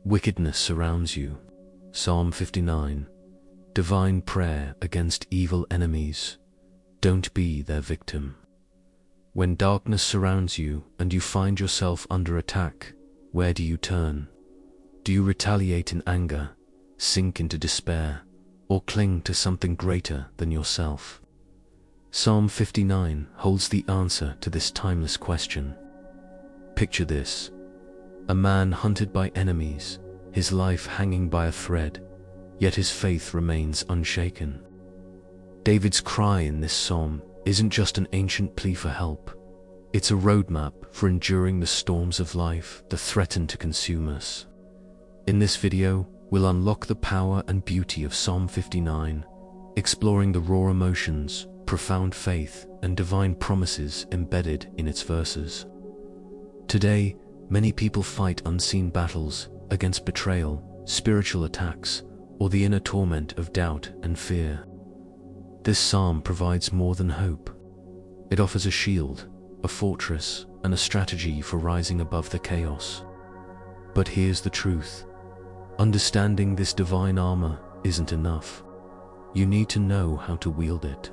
Wickedness surrounds you. Psalm 59. Divine prayer against evil enemies. Don't be their victim. When darkness surrounds you and you find yourself under attack, where do you turn? Do you retaliate in anger, sink into despair, or cling to something greater than yourself? Psalm 59 holds the answer to this timeless question. Picture this: a man hunted by enemies, his life hanging by a thread, yet his faith remains unshaken. David's cry in this psalm isn't just an ancient plea for help. It's a roadmap for enduring the storms of life that threaten to consume us. In this video, we'll unlock the power and beauty of Psalm 59, exploring the raw emotions, profound faith, and divine promises embedded in its verses. Today, many people fight unseen battles against betrayal, spiritual attacks, or the inner torment of doubt and fear. This psalm provides more than hope. It offers a shield, a fortress, and a strategy for rising above the chaos. But here's the truth. Understanding this divine armor isn't enough. You need to know how to wield it.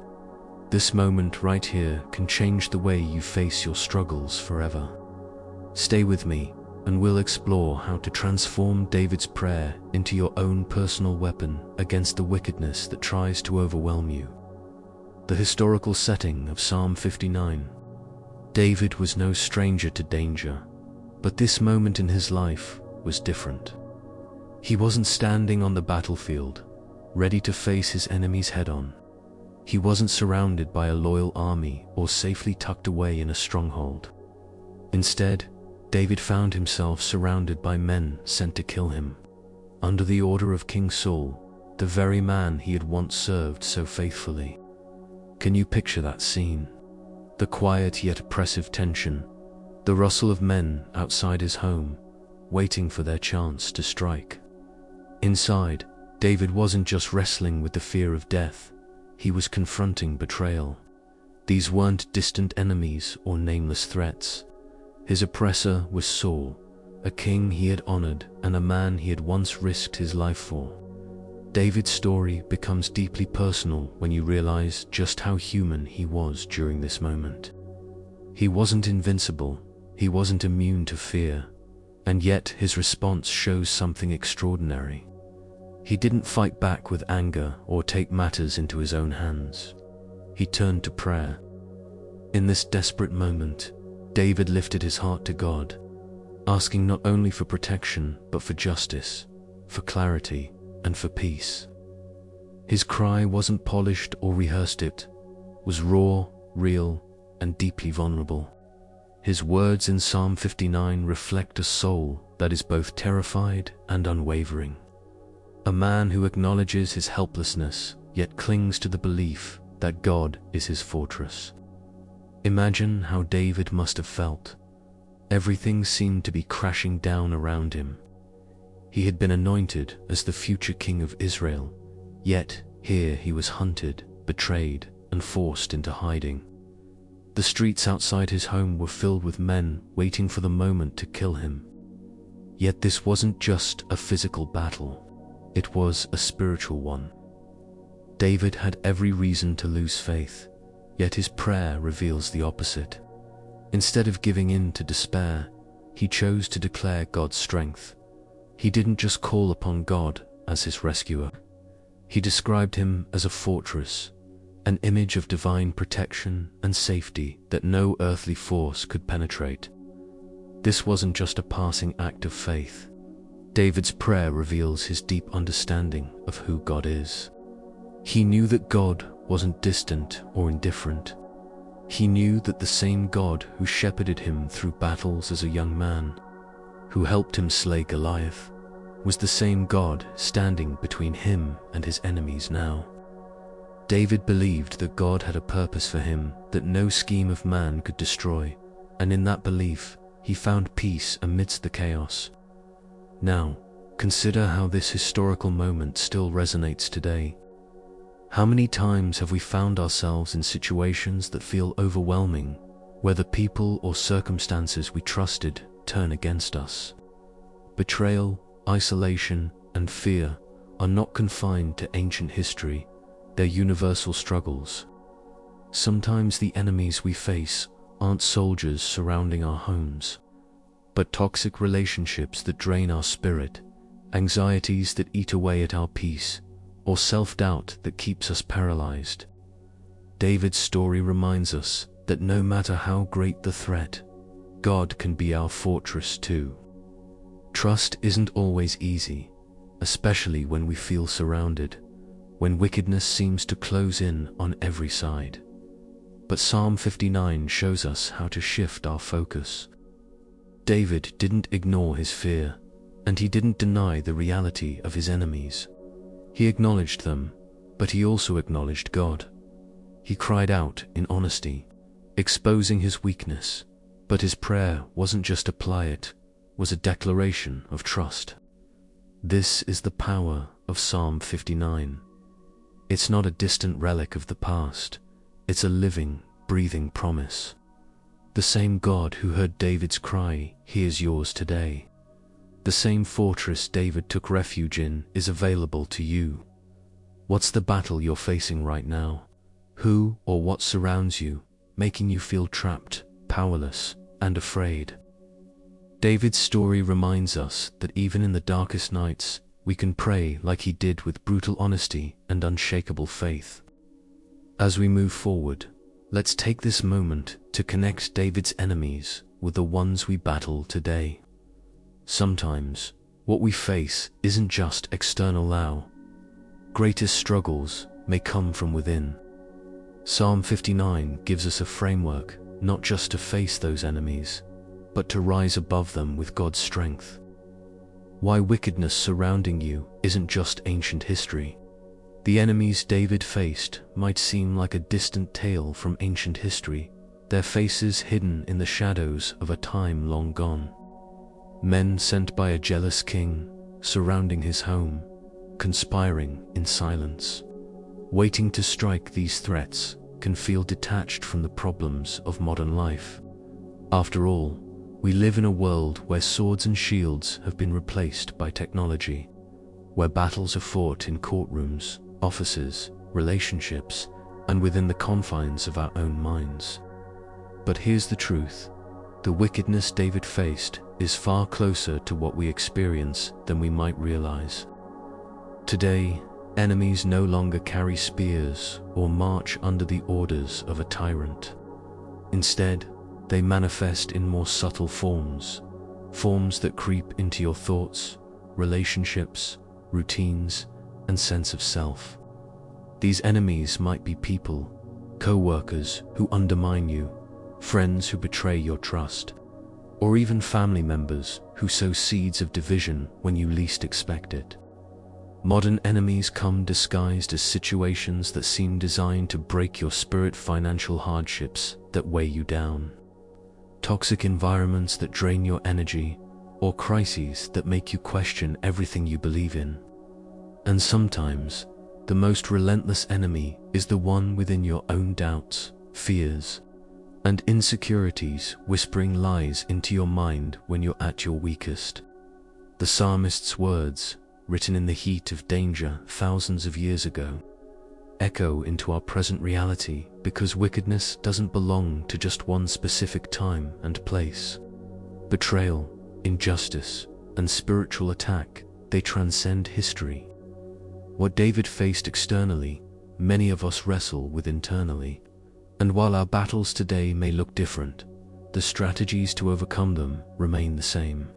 This moment right here can change the way you face your struggles forever. Stay with me, and we'll explore how to transform David's prayer into your own personal weapon against the wickedness that tries to overwhelm you. The historical setting of Psalm 59. David was no stranger to danger, but this moment in his life was different. He wasn't standing on the battlefield, ready to face his enemies head-on. He wasn't surrounded by a loyal army or safely tucked away in a stronghold. Instead, David found himself surrounded by men sent to kill him, under the order of King Saul, the very man he had once served so faithfully. Can you picture that scene? The quiet yet oppressive tension, the rustle of men outside his home, waiting for their chance to strike. Inside, David wasn't just wrestling with the fear of death, he was confronting betrayal. These weren't distant enemies or nameless threats. His oppressor was Saul, a king he had honored and a man he had once risked his life for. David's story becomes deeply personal when you realize just how human he was during this moment. He wasn't invincible, he wasn't immune to fear, and yet his response shows something extraordinary. He didn't fight back with anger or take matters into his own hands. He turned to prayer. In this desperate moment, David lifted his heart to God, asking not only for protection, but for justice, for clarity, and for peace. His cry wasn't polished or rehearsed, it was raw, real, and deeply vulnerable. His words in Psalm 59 reflect a soul that is both terrified and unwavering. A man who acknowledges his helplessness, yet clings to the belief that God is his fortress. Imagine how David must have felt. Everything seemed to be crashing down around him. He had been anointed as the future king of Israel, yet here he was hunted, betrayed, and forced into hiding. The streets outside his home were filled with men waiting for the moment to kill him. Yet this wasn't just a physical battle, it was a spiritual one. David had every reason to lose faith, yet his prayer reveals the opposite. Instead of giving in to despair, he chose to declare God's strength. He didn't just call upon God as his rescuer. He described him as a fortress, an image of divine protection and safety that no earthly force could penetrate. This wasn't just a passing act of faith. David's prayer reveals his deep understanding of who God is. He knew that God wasn't distant or indifferent. He knew that the same God who shepherded him through battles as a young man, who helped him slay Goliath, was the same God standing between him and his enemies now. David believed that God had a purpose for him that no scheme of man could destroy, and in that belief, he found peace amidst the chaos. Now, consider how this historical moment still resonates today. How many times have we found ourselves in situations that feel overwhelming, where the people or circumstances we trusted turn against us? Betrayal, isolation, and fear are not confined to ancient history, they're universal struggles. Sometimes the enemies we face aren't soldiers surrounding our homes, but toxic relationships that drain our spirit, anxieties that eat away at our peace, or self-doubt that keeps us paralyzed. David's story reminds us that no matter how great the threat, God can be our fortress too. Trust isn't always easy, especially when we feel surrounded, when wickedness seems to close in on every side. But Psalm 59 shows us how to shift our focus. David didn't ignore his fear, and he didn't deny the reality of his enemies. He acknowledged them, but he also acknowledged God. He cried out in honesty, exposing his weakness, but his prayer wasn't just a plight, was a declaration of trust. This is the power of Psalm 59. It's not a distant relic of the past, it's a living, breathing promise. The same God who heard David's cry hears yours today. The same fortress David took refuge in is available to you. What's the battle you're facing right now? Who or what surrounds you, making you feel trapped, powerless, and afraid? David's story reminds us that even in the darkest nights, we can pray like he did with brutal honesty and unshakable faith. As we move forward, let's take this moment to connect David's enemies with the ones we battle today. Sometimes, what we face isn't just external now. Greatest struggles may come from within. Psalm 59 gives us a framework not just to face those enemies, but to rise above them with God's strength. Why wickedness surrounding you isn't just ancient history. The enemies David faced might seem like a distant tale from ancient history, their faces hidden in the shadows of a time long gone. Men sent by a jealous king, surrounding his home, conspiring in silence. Waiting to strike. These threats can feel detached from the problems of modern life. After all, we live in a world where swords and shields have been replaced by technology, where battles are fought in courtrooms, offices, relationships, and within the confines of our own minds. But here's the truth: the wickedness David faced is far closer to what we experience than we might realize. Today, enemies no longer carry spears or march under the orders of a tyrant. Instead, they manifest in more subtle forms that creep into your thoughts, relationships, routines, and sense of self. These enemies might be people, co-workers who undermine you, friends who betray your trust, or even family members who sow seeds of division when you least expect it. Modern enemies come disguised as situations that seem designed to break your spirit, financial hardships that weigh you down, toxic environments that drain your energy, or crises that make you question everything you believe in. And sometimes, the most relentless enemy is the one within your own doubts, fears, and insecurities, whispering lies into your mind when you're at your weakest. The psalmist's words, written in the heat of danger thousands of years ago, echo into our present reality because wickedness doesn't belong to just one specific time and place. Betrayal, injustice, and spiritual attack, they transcend history. What David faced externally, many of us wrestle with internally. And while our battles today may look different, the strategies to overcome them remain the same.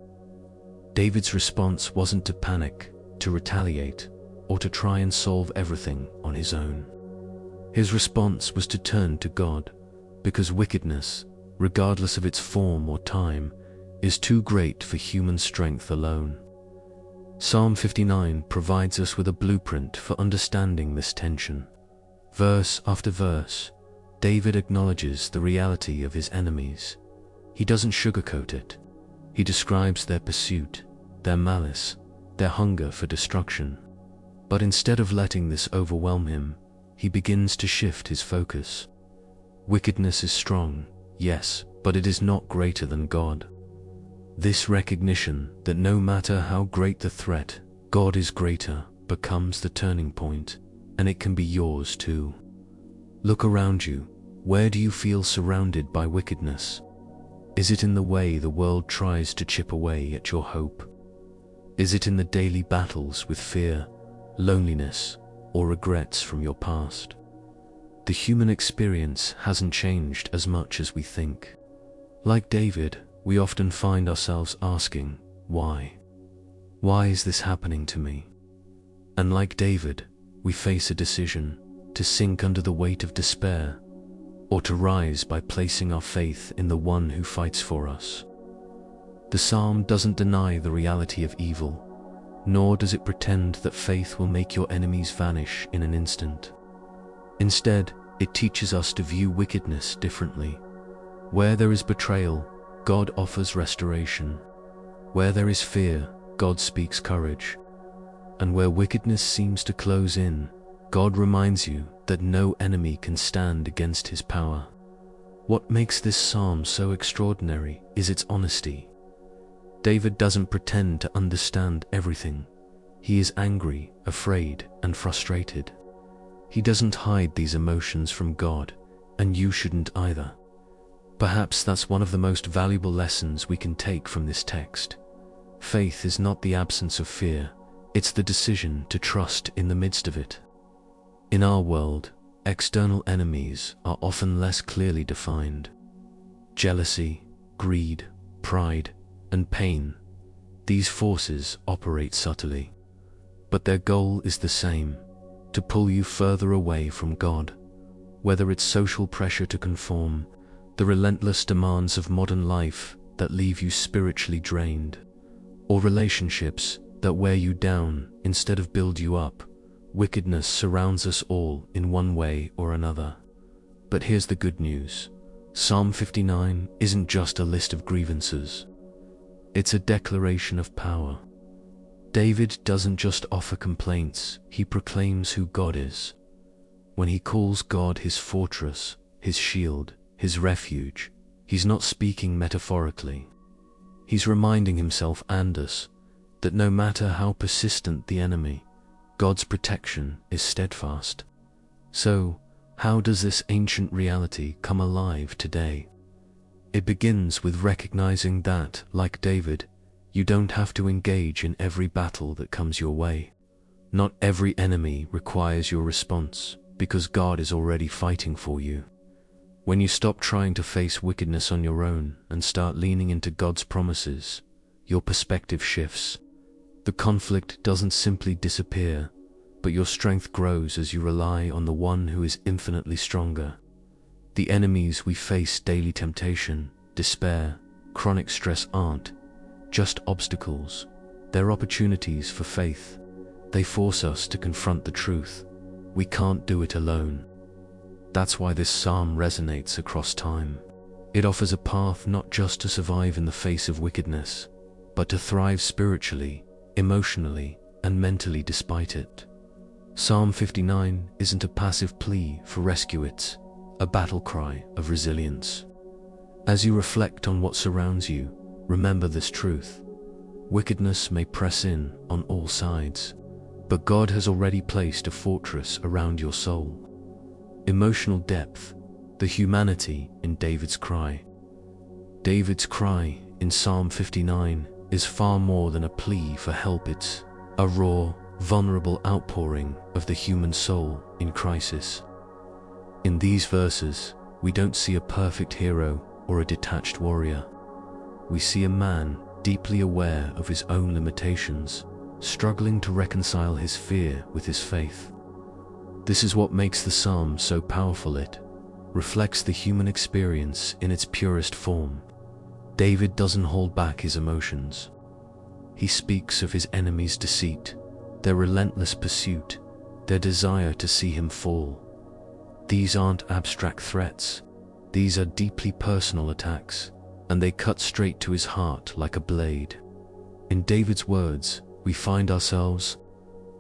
David's response wasn't to panic, to retaliate, or to try and solve everything on his own. His response was to turn to God, because wickedness, regardless of its form or time, is too great for human strength alone. Psalm 59 provides us with a blueprint for understanding this tension. Verse after verse, David acknowledges the reality of his enemies. He doesn't sugarcoat it. He describes their pursuit, their malice, their hunger for destruction. But instead of letting this overwhelm him, he begins to shift his focus. Wickedness is strong, yes, but it is not greater than God. This recognition that no matter how great the threat, God is greater, becomes the turning point, and it can be yours too. Look around you. Where do you feel surrounded by wickedness? Is it in the way the world tries to chip away at your hope? Is it in the daily battles with fear, loneliness, or regrets from your past? The human experience hasn't changed as much as we think. Like David, we often find ourselves asking, why? Why is this happening to me? And like David, we face a decision to sink under the weight of despair, or to rise by placing our faith in the one who fights for us. The psalm doesn't deny the reality of evil, nor does it pretend that faith will make your enemies vanish in an instant. Instead, it teaches us to view wickedness differently. Where there is betrayal, God offers restoration. Where there is fear, God speaks courage. And where wickedness seems to close in, God reminds you that no enemy can stand against his power. What makes this psalm so extraordinary is its honesty. David doesn't pretend to understand everything. He is angry, afraid, and frustrated. He doesn't hide these emotions from God, and you shouldn't either. Perhaps that's one of the most valuable lessons we can take from this text. Faith is not the absence of fear, it's the decision to trust in the midst of it. In our world, external enemies are often less clearly defined. Jealousy, greed, pride, and pain. These forces operate subtly, but their goal is the same: to pull you further away from God. Whether it's social pressure to conform, the relentless demands of modern life that leave you spiritually drained, or relationships that wear you down instead of build you up, wickedness surrounds us all in one way or another. But here's the good news. Psalm 59 isn't just a list of grievances. It's a declaration of power. David doesn't just offer complaints, he proclaims who God is. When he calls God his fortress, his shield, his refuge, he's not speaking metaphorically. He's reminding himself and us that no matter how persistent the enemy, God's protection is steadfast. So, how does this ancient reality come alive today? It begins with recognizing that, like David, you don't have to engage in every battle that comes your way. Not every enemy requires your response, because God is already fighting for you. When you stop trying to face wickedness on your own and start leaning into God's promises, your perspective shifts. The conflict doesn't simply disappear, but your strength grows as you rely on the one who is infinitely stronger. The enemies we face, daily temptation, despair, chronic stress, aren't just obstacles. They're opportunities for faith. They force us to confront the truth. We can't do it alone. That's why this psalm resonates across time. It offers a path not just to survive in the face of wickedness, but to thrive spiritually, emotionally, and mentally despite it. Psalm 59 isn't a passive plea for rescue, it's a battle cry of resilience. As you reflect on what surrounds you, remember this truth. Wickedness may press in on all sides, but God has already placed a fortress around your soul. Emotional depth, the humanity in David's cry. David's cry in Psalm 59 is far more than a plea for help. It's a raw, vulnerable outpouring of the human soul in crisis. In these verses, we don't see a perfect hero or a detached warrior. We see a man deeply aware of his own limitations, struggling to reconcile his fear with his faith. This is what makes the psalm so powerful. It reflects the human experience in its purest form. David doesn't hold back his emotions. He speaks of his enemies' deceit, their relentless pursuit, their desire to see him fall. These aren't abstract threats. These are deeply personal attacks, and they cut straight to his heart like a blade. In David's words, we find ourselves,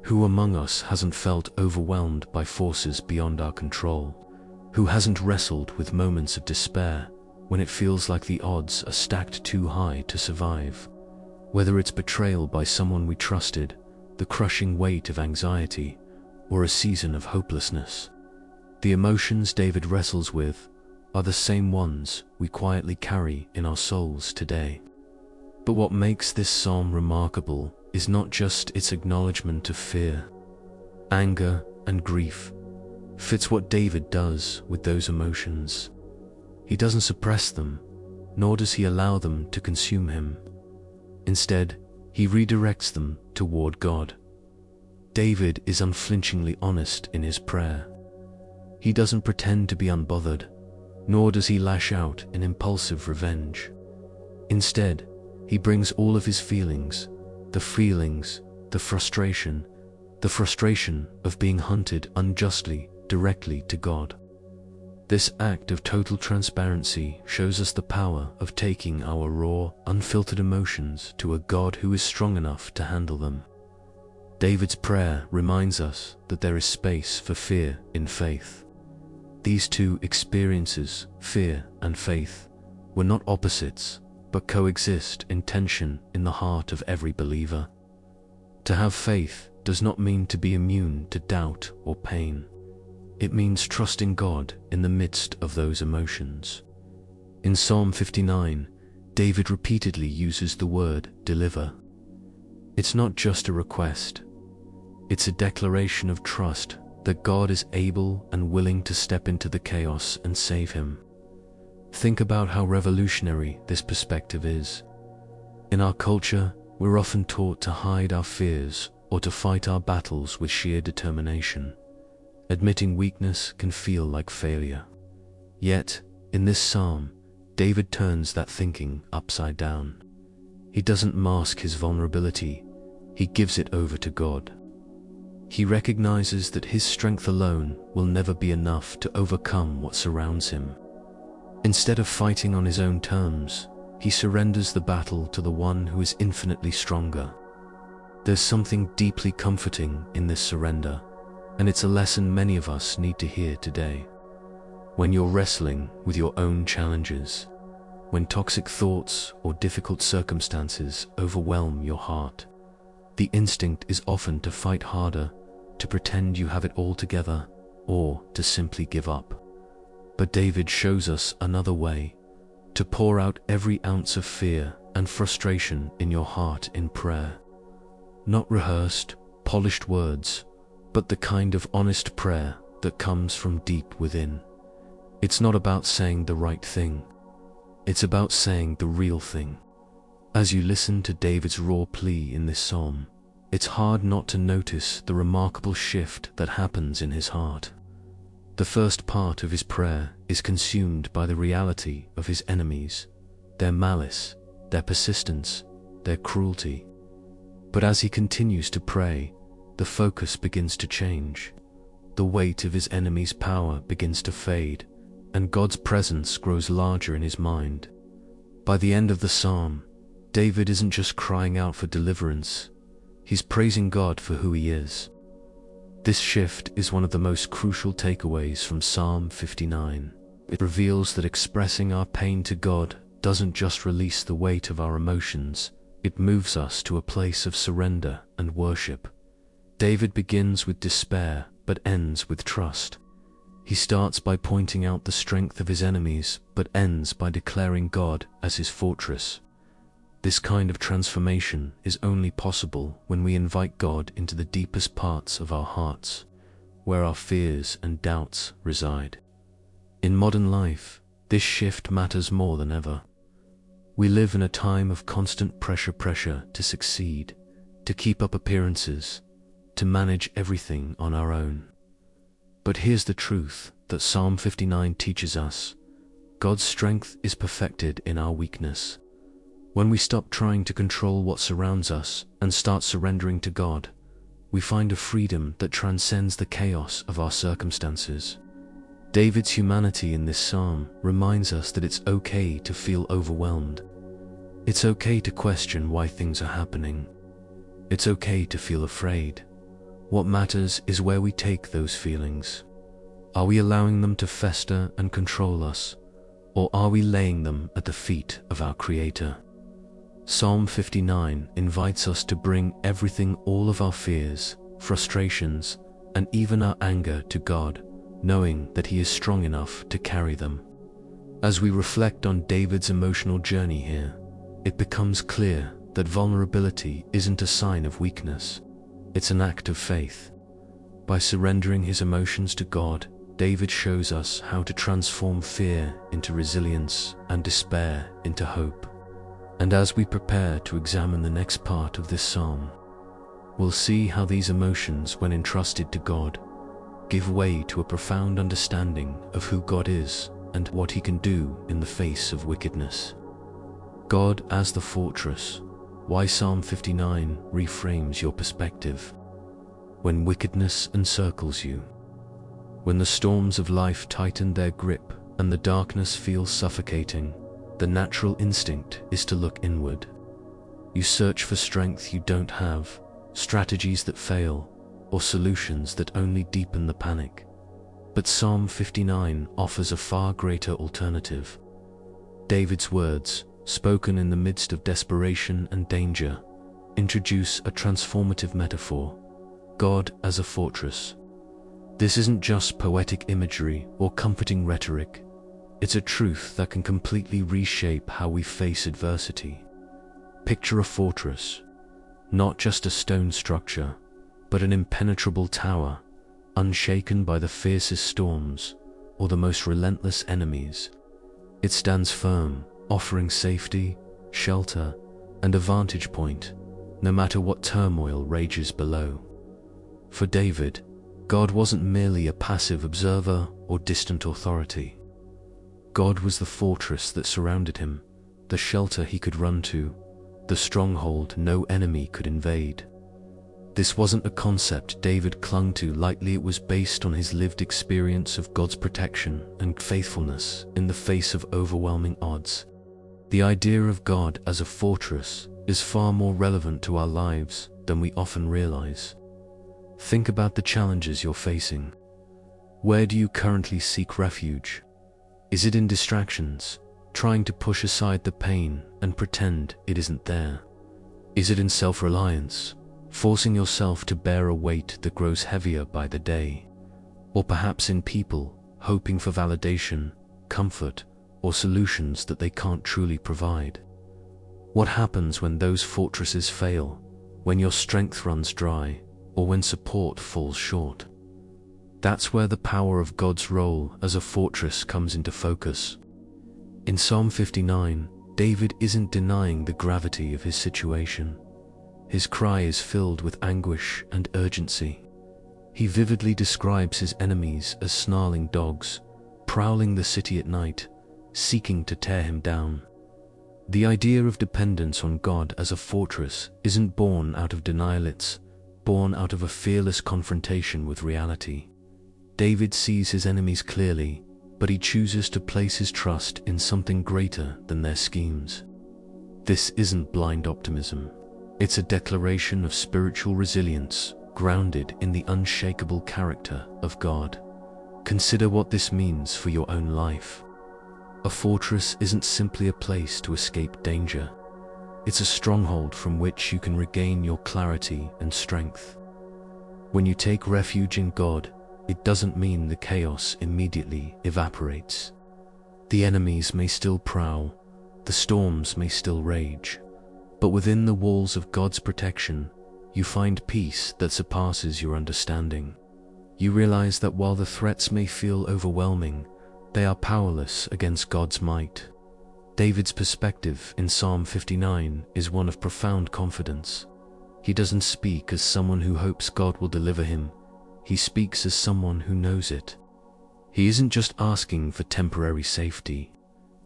who among us hasn't felt overwhelmed by forces beyond our control? Who hasn't wrestled with moments of despair, when it feels like the odds are stacked too high to survive. Whether it's betrayal by someone we trusted, the crushing weight of anxiety, or a season of hopelessness, the emotions David wrestles with are the same ones we quietly carry in our souls today. But what makes this psalm remarkable is not just its acknowledgement of fear, anger, and grief. Fits what David does with those emotions. He doesn't suppress them, nor does he allow them to consume him. Instead, he redirects them toward God. David is unflinchingly honest in his prayer. He doesn't pretend to be unbothered, nor does he lash out in impulsive revenge. Instead, he brings all of his feelings, the frustration of being hunted unjustly, directly to God. This act of total transparency shows us the power of taking our raw, unfiltered emotions to a God who is strong enough to handle them. David's prayer reminds us that there is space for fear in faith. These two experiences, fear and faith, were not opposites, but coexist in tension in the heart of every believer. To have faith does not mean to be immune to doubt or pain. It means trusting God in the midst of those emotions. In Psalm 59, David repeatedly uses the word deliver. It's not just a request. It's a declaration of trust that God is able and willing to step into the chaos and save him. Think about how revolutionary this perspective is. In our culture, we're often taught to hide our fears or to fight our battles with sheer determination. Admitting weakness can feel like failure. Yet, in this psalm, David turns that thinking upside down. He doesn't mask his vulnerability, he gives it over to God. He recognizes that his strength alone will never be enough to overcome what surrounds him. Instead of fighting on his own terms, he surrenders the battle to the one who is infinitely stronger. There's something deeply comforting in this surrender, and it's a lesson many of us need to hear today. When you're wrestling with your own challenges, when toxic thoughts or difficult circumstances overwhelm your heart, the instinct is often to fight harder, to pretend you have it all together, or to simply give up. But David shows us another way: to pour out every ounce of fear and frustration in your heart in prayer. Not rehearsed, polished words, but the kind of honest prayer that comes from deep within. It's not about saying the right thing. It's about saying the real thing. As you listen to David's raw plea in this psalm, it's hard not to notice the remarkable shift that happens in his heart. The first part of his prayer is consumed by the reality of his enemies, their malice, their persistence, their cruelty. But as he continues to pray, the focus begins to change. The weight of his enemies' power begins to fade, and God's presence grows larger in his mind. By the end of the psalm, David isn't just crying out for deliverance, he's praising God for who he is. This shift is one of the most crucial takeaways from Psalm 59. It reveals that expressing our pain to God doesn't just release the weight of our emotions, it moves us to a place of surrender and worship. David begins with despair but ends with trust. He starts by pointing out the strength of his enemies but ends by declaring God as his fortress. This kind of transformation is only possible when we invite God into the deepest parts of our hearts, where our fears and doubts reside. In modern life, this shift matters more than ever. We live in a time of constant pressure to succeed, to keep up appearances, to manage everything on our own. But here's the truth that Psalm 59 teaches us: God's strength is perfected in our weakness. When we stop trying to control what surrounds us and start surrendering to God, we find a freedom that transcends the chaos of our circumstances. David's humanity in this psalm reminds us that it's okay to feel overwhelmed. It's okay to question why things are happening. It's okay to feel afraid. What matters is where we take those feelings. Are we allowing them to fester and control us, Or are we laying them at the feet of our Creator? Psalm 59 invites us to bring everything, all of our fears, frustrations, and even our anger to God, knowing that He is strong enough to carry them. As we reflect on David's emotional journey here, it becomes clear that vulnerability isn't a sign of weakness, it's an act of faith. By surrendering his emotions to God, David shows us how to transform fear into resilience and despair into hope. And as we prepare to examine the next part of this psalm, we'll see how these emotions, when entrusted to God, give way to a profound understanding of who God is and what He can do in the face of wickedness. God as the fortress. Why Psalm 59 reframes your perspective. When wickedness encircles you, when the storms of life tighten their grip and the darkness feels suffocating, the natural instinct is to look inward. You search for strength you don't have, strategies that fail, or solutions that only deepen the panic. But Psalm 59 offers a far greater alternative. David's words, spoken in the midst of desperation and danger, introduce a transformative metaphor: God as a fortress. This isn't just poetic imagery or comforting rhetoric. It's a truth that can completely reshape how we face adversity. Picture a fortress, not just a stone structure, but an impenetrable tower, unshaken by the fiercest storms or the most relentless enemies. It stands firm, offering safety, shelter, and a vantage point, no matter what turmoil rages below. For David, God wasn't merely a passive observer or distant authority. God was the fortress that surrounded him, the shelter he could run to, the stronghold no enemy could invade. This wasn't a concept David clung to lightly. It was based on his lived experience of God's protection and faithfulness in the face of overwhelming odds. The idea of God as a fortress is far more relevant to our lives than we often realize. Think about the challenges you're facing. Where do you currently seek refuge? Is it in distractions, trying to push aside the pain and pretend it isn't there? Is it in self-reliance, forcing yourself to bear a weight that grows heavier by the day? Or perhaps in people, hoping for validation, comfort, or solutions that they can't truly provide? What happens when those fortresses fail, when your strength runs dry, or when support falls short? That's where the power of God's role as a fortress comes into focus. In Psalm 59, David isn't denying the gravity of his situation. His cry is filled with anguish and urgency. He vividly describes his enemies as snarling dogs, prowling the city at night, seeking to tear him down. The idea of dependence on God as a fortress isn't born out of denial, it's born out of a fearless confrontation with reality. David sees his enemies clearly, but he chooses to place his trust in something greater than their schemes. This isn't blind optimism. It's a declaration of spiritual resilience grounded in the unshakable character of God. Consider what this means for your own life. A fortress isn't simply a place to escape danger. It's a stronghold from which you can regain your clarity and strength. When you take refuge in God, it doesn't mean the chaos immediately evaporates. The enemies may still prowl, the storms may still rage, but within the walls of God's protection, you find peace that surpasses your understanding. You realize that while the threats may feel overwhelming, they are powerless against God's might. David's perspective in Psalm 59 is one of profound confidence. He doesn't speak as someone who hopes God will deliver him. He speaks as someone who knows it. He isn't just asking for temporary safety.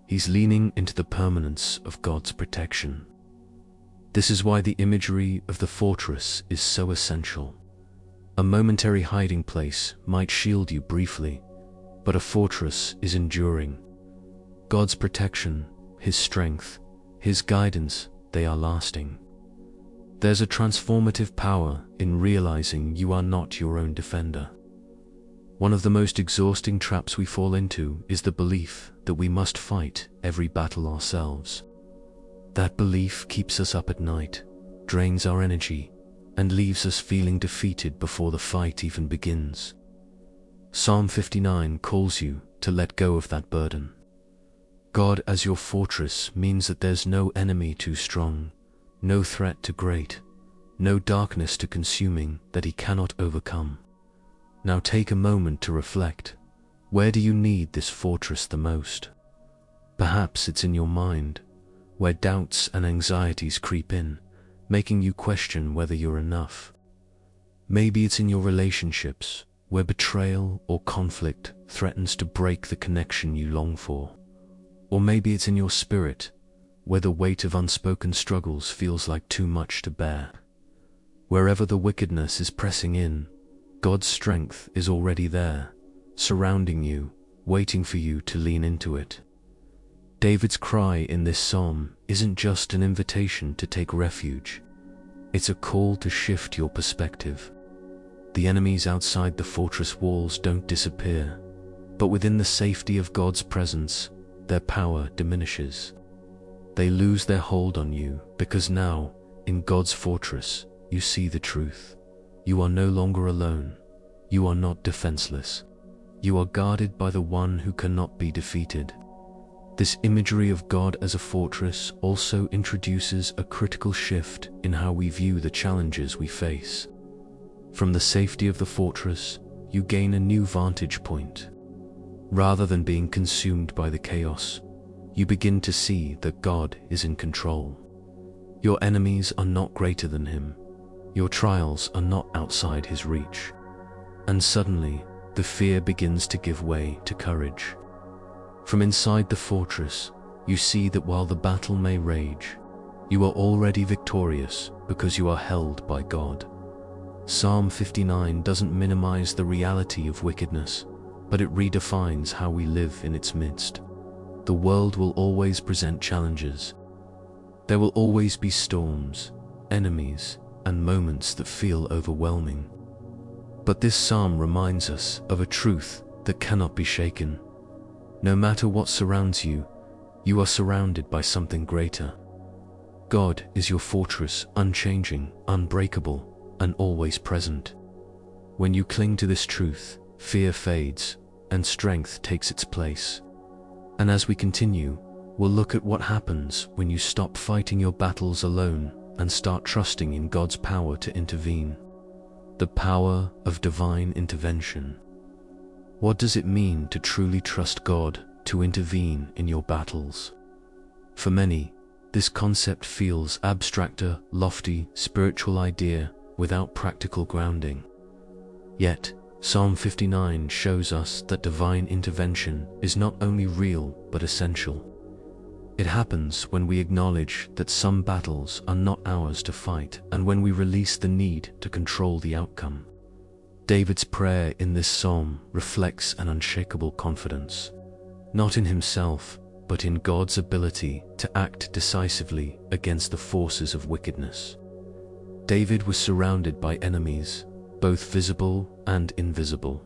He's leaning into the permanence of God's protection. This is why the imagery of the fortress is so essential. A momentary hiding place might shield you briefly, but a fortress is enduring. God's protection, His strength, His guidance, they are lasting. There's a transformative power in realizing you are not your own defender. One of the most exhausting traps we fall into is the belief that we must fight every battle ourselves. That belief keeps us up at night, drains our energy, and leaves us feeling defeated before the fight even begins. Psalm 59 calls you to let go of that burden. God as your fortress means that there's no enemy too strong, no threat too great, no darkness too consuming that He cannot overcome. Now take a moment to reflect. Where do you need this fortress the most? Perhaps it's in your mind, where doubts and anxieties creep in, making you question whether you're enough. Maybe it's in your relationships, where betrayal or conflict threatens to break the connection you long for. Or maybe it's in your spirit, where the weight of unspoken struggles feels like too much to bear. Wherever the wickedness is pressing in, God's strength is already there, surrounding you, waiting for you to lean into it. David's cry in this psalm isn't just an invitation to take refuge. It's a call to shift your perspective. The enemies outside the fortress walls don't disappear, but within the safety of God's presence, their power diminishes. They lose their hold on you because now, in God's fortress, you see the truth. You are no longer alone. You are not defenseless. You are guarded by the one who cannot be defeated. This imagery of God as a fortress also introduces a critical shift in how we view the challenges we face. From the safety of the fortress, you gain a new vantage point. Rather than being consumed by the chaos, you begin to see that God is in control. Your enemies are not greater than Him. Your trials are not outside His reach. And suddenly, the fear begins to give way to courage. From inside the fortress, you see that while the battle may rage, you are already victorious because you are held by God. Psalm 59 doesn't minimize the reality of wickedness, but it redefines how we live in its midst. The world will always present challenges. There will always be storms, enemies, and moments that feel overwhelming. But this psalm reminds us of a truth that cannot be shaken. No matter what surrounds you, you are surrounded by something greater. God is your fortress, unchanging, unbreakable, and always present. When you cling to this truth, fear fades, and strength takes its place. And as we continue, we'll look at what happens when you stop fighting your battles alone and start trusting in God's power to intervene. The power of divine intervention. What does it mean to truly trust God to intervene in your battles? For many, this concept feels abstract, a lofty, spiritual idea without practical grounding. Yet, Psalm 59 shows us that divine intervention is not only real but essential. It happens when we acknowledge that some battles are not ours to fight and when we release the need to control the outcome. David's prayer in this psalm reflects an unshakable confidence, not in himself, but in God's ability to act decisively against the forces of wickedness. David was surrounded by enemies, both visible and invisible.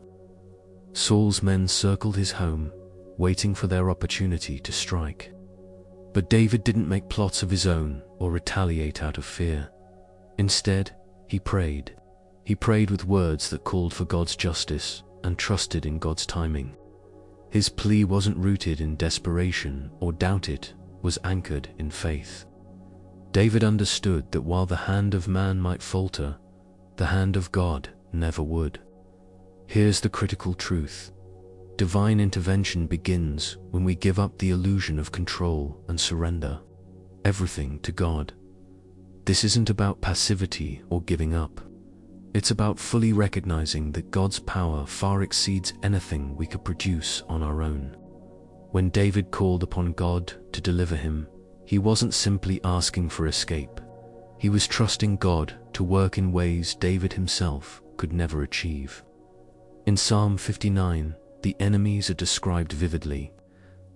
Saul's men circled his home, waiting for their opportunity to strike. But David didn't make plots of his own or retaliate out of fear. Instead, he prayed. He prayed with words that called for God's justice and trusted in God's timing. His plea wasn't rooted in desperation or doubt, it was anchored in faith. David understood that while the hand of man might falter, the hand of God never would. Here's the critical truth. Divine intervention begins when we give up the illusion of control and surrender everything to God. This isn't about passivity or giving up. It's about fully recognizing that God's power far exceeds anything we could produce on our own. When David called upon God to deliver him, he wasn't simply asking for escape. He was trusting God to work in ways David himself could never achieve. In Psalm 59, the enemies are described vividly.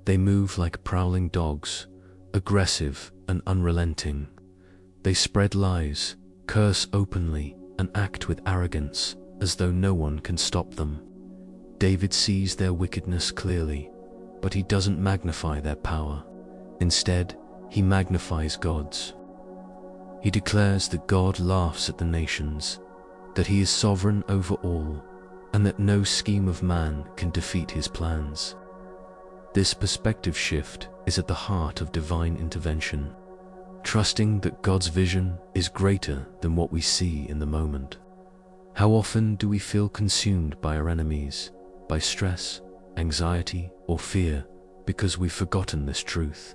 They move like prowling dogs, aggressive and unrelenting. They spread lies, curse openly, and act with arrogance as though no one can stop them. David sees their wickedness clearly, but he doesn't magnify their power. Instead, he magnifies God's. He declares that God laughs at the nations, that he is sovereign over all, and that no scheme of man can defeat his plans. This perspective shift is at the heart of divine intervention, trusting that God's vision is greater than what we see in the moment. How often do we feel consumed by our enemies, by stress, anxiety, or fear, because we've forgotten this truth?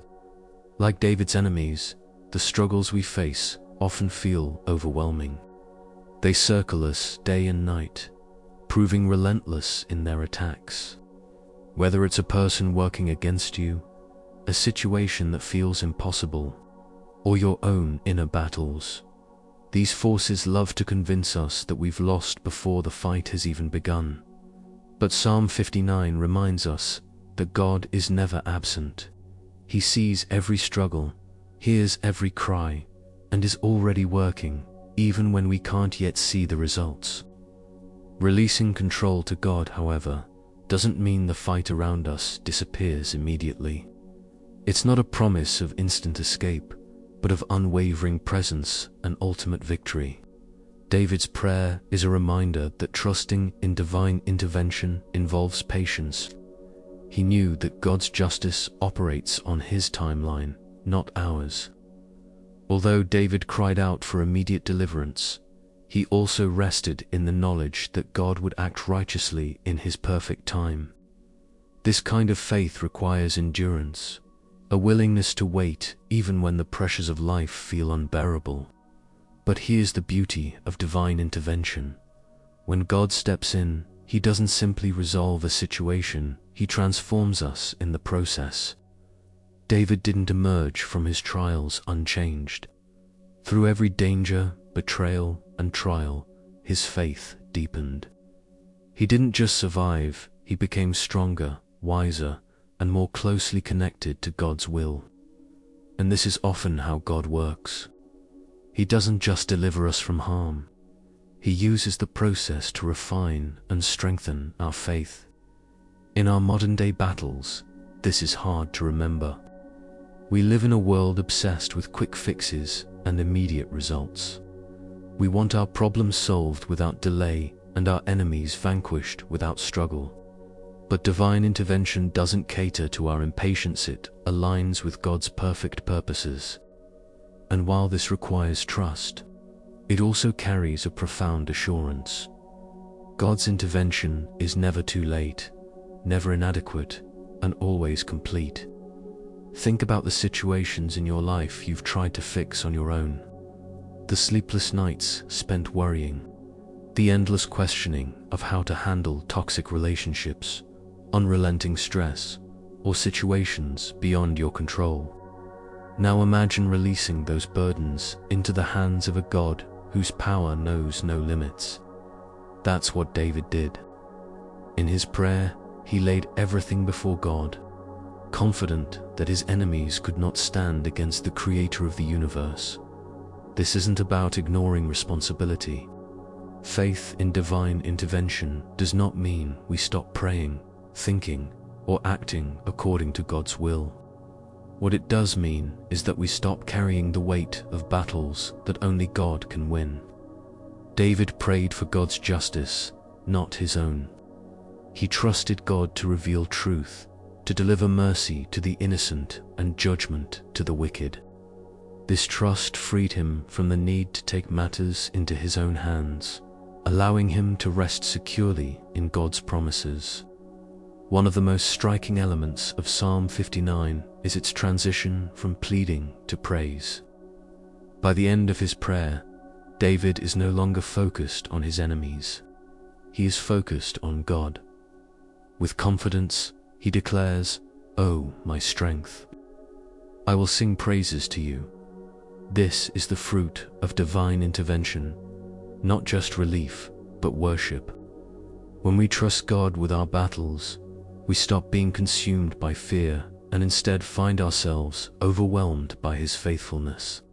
Like David's enemies, the struggles we face often feel overwhelming. They circle us day and night, proving relentless in their attacks. Whether it's a person working against you, a situation that feels impossible, or your own inner battles, these forces love to convince us that we've lost before the fight has even begun. But Psalm 59 reminds us that God is never absent. He sees every struggle, hears every cry, and is already working, even when we can't yet see the results. Releasing control to God, however, doesn't mean the fight around us disappears immediately. It's not a promise of instant escape, but of unwavering presence and ultimate victory. David's prayer is a reminder that trusting in divine intervention involves patience. He knew that God's justice operates on his timeline, not ours. Although David cried out for immediate deliverance, he also rested in the knowledge that God would act righteously in his perfect time. This kind of faith requires endurance, a willingness to wait even when the pressures of life feel unbearable. But here's the beauty of divine intervention. When God steps in, he doesn't simply resolve a situation, he transforms us in the process. David didn't emerge from his trials unchanged. Through every danger, betrayal, and trial, his faith deepened. He didn't just survive, he became stronger, wiser, and more closely connected to God's will. And this is often how God works. He doesn't just deliver us from harm. He uses the process to refine and strengthen our faith. In our modern-day battles, this is hard to remember. We live in a world obsessed with quick fixes and immediate results. We want our problems solved without delay and our enemies vanquished without struggle. But divine intervention doesn't cater to our impatience, it aligns with God's perfect purposes. And while this requires trust, it also carries a profound assurance. God's intervention is never too late, never inadequate, and always complete. Think about the situations in your life you've tried to fix on your own. The sleepless nights spent worrying, the endless questioning of how to handle toxic relationships, unrelenting stress, or situations beyond your control. Now imagine releasing those burdens into the hands of a God whose power knows no limits. That's what David did. In his prayer, he laid everything before God, confident that his enemies could not stand against the Creator of the universe. This isn't about ignoring responsibility. Faith in divine intervention does not mean we stop praying, thinking, or acting according to God's will. What it does mean is that we stop carrying the weight of battles that only God can win. David prayed for God's justice, not his own. He trusted God to reveal truth, to deliver mercy to the innocent and judgment to the wicked. This trust freed him from the need to take matters into his own hands, allowing him to rest securely in God's promises. One of the most striking elements of Psalm 59 is its transition from pleading to praise. By the end of his prayer, David is no longer focused on his enemies. He is focused on God. With confidence, he declares, "Oh, my strength, I will sing praises to you." This is the fruit of divine intervention, not just relief, but worship. When we trust God with our battles, we stop being consumed by fear and instead find ourselves overwhelmed by his faithfulness.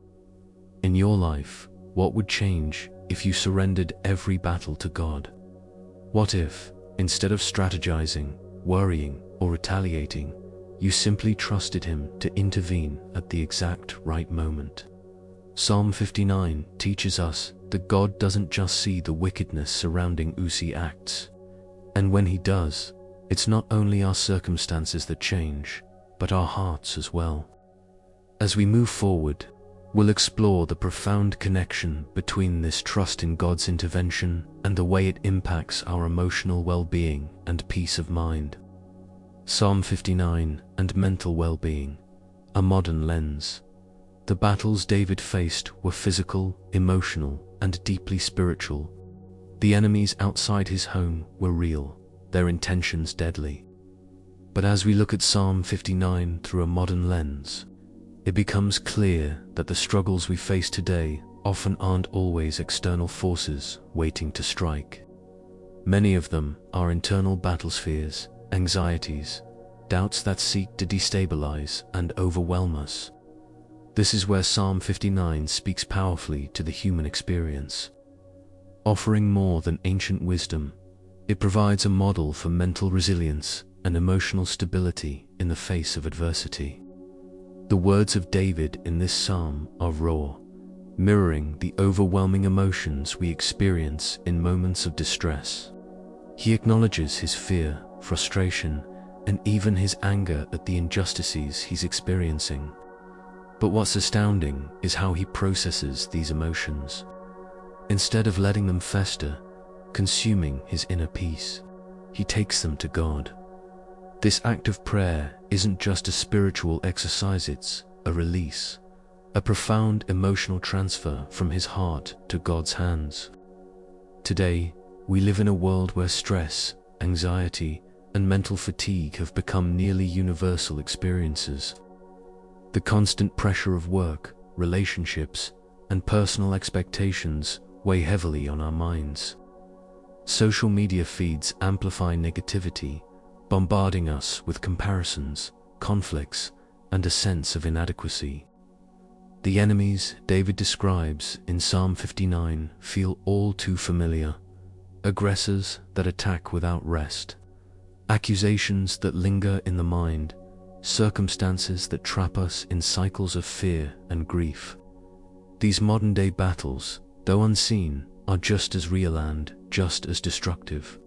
In your life, what would change if you surrendered every battle to God? What if, Instead of strategizing, worrying, or retaliating, you simply trusted him to intervene at the exact right moment. Psalm 59 teaches us that God doesn't just see the wickedness surrounding Uzi acts. And when he does, it's not only our circumstances that change, but our hearts as well. As we move forward, we'll explore the profound connection between this trust in God's intervention and the way it impacts our emotional well-being and peace of mind. Psalm 59 and mental well-being, a modern lens. The battles David faced were physical, emotional, and deeply spiritual. The enemies outside his home were real, their intentions deadly. But as we look at Psalm 59 through a modern lens, it becomes clear that the struggles we face today often aren't always external forces waiting to strike. Many of them are internal battlespheres, anxieties, doubts that seek to destabilize and overwhelm us. This is where Psalm 59 speaks powerfully to the human experience. Offering more than ancient wisdom, it provides a model for mental resilience and emotional stability in the face of adversity. The words of David in this psalm are raw, mirroring the overwhelming emotions we experience in moments of distress. He acknowledges his fear, frustration, and even his anger at the injustices he's experiencing. But what's astounding is how he processes these emotions. Instead of letting them fester, consuming his inner peace, he takes them to God. This act of prayer isn't just a spiritual exercise, it's a release, a profound emotional transfer from his heart to God's hands. Today, we live in a world where stress, anxiety, and mental fatigue have become nearly universal experiences. The constant pressure of work, relationships, and personal expectations weigh heavily on our minds. Social media feeds amplify negativity, bombarding us with comparisons, conflicts, and a sense of inadequacy. The enemies David describes in Psalm 59 feel all too familiar: aggressors that attack without rest, accusations that linger in the mind, circumstances that trap us in cycles of fear and grief. These modern-day battles, though unseen, are just as real and just as destructive.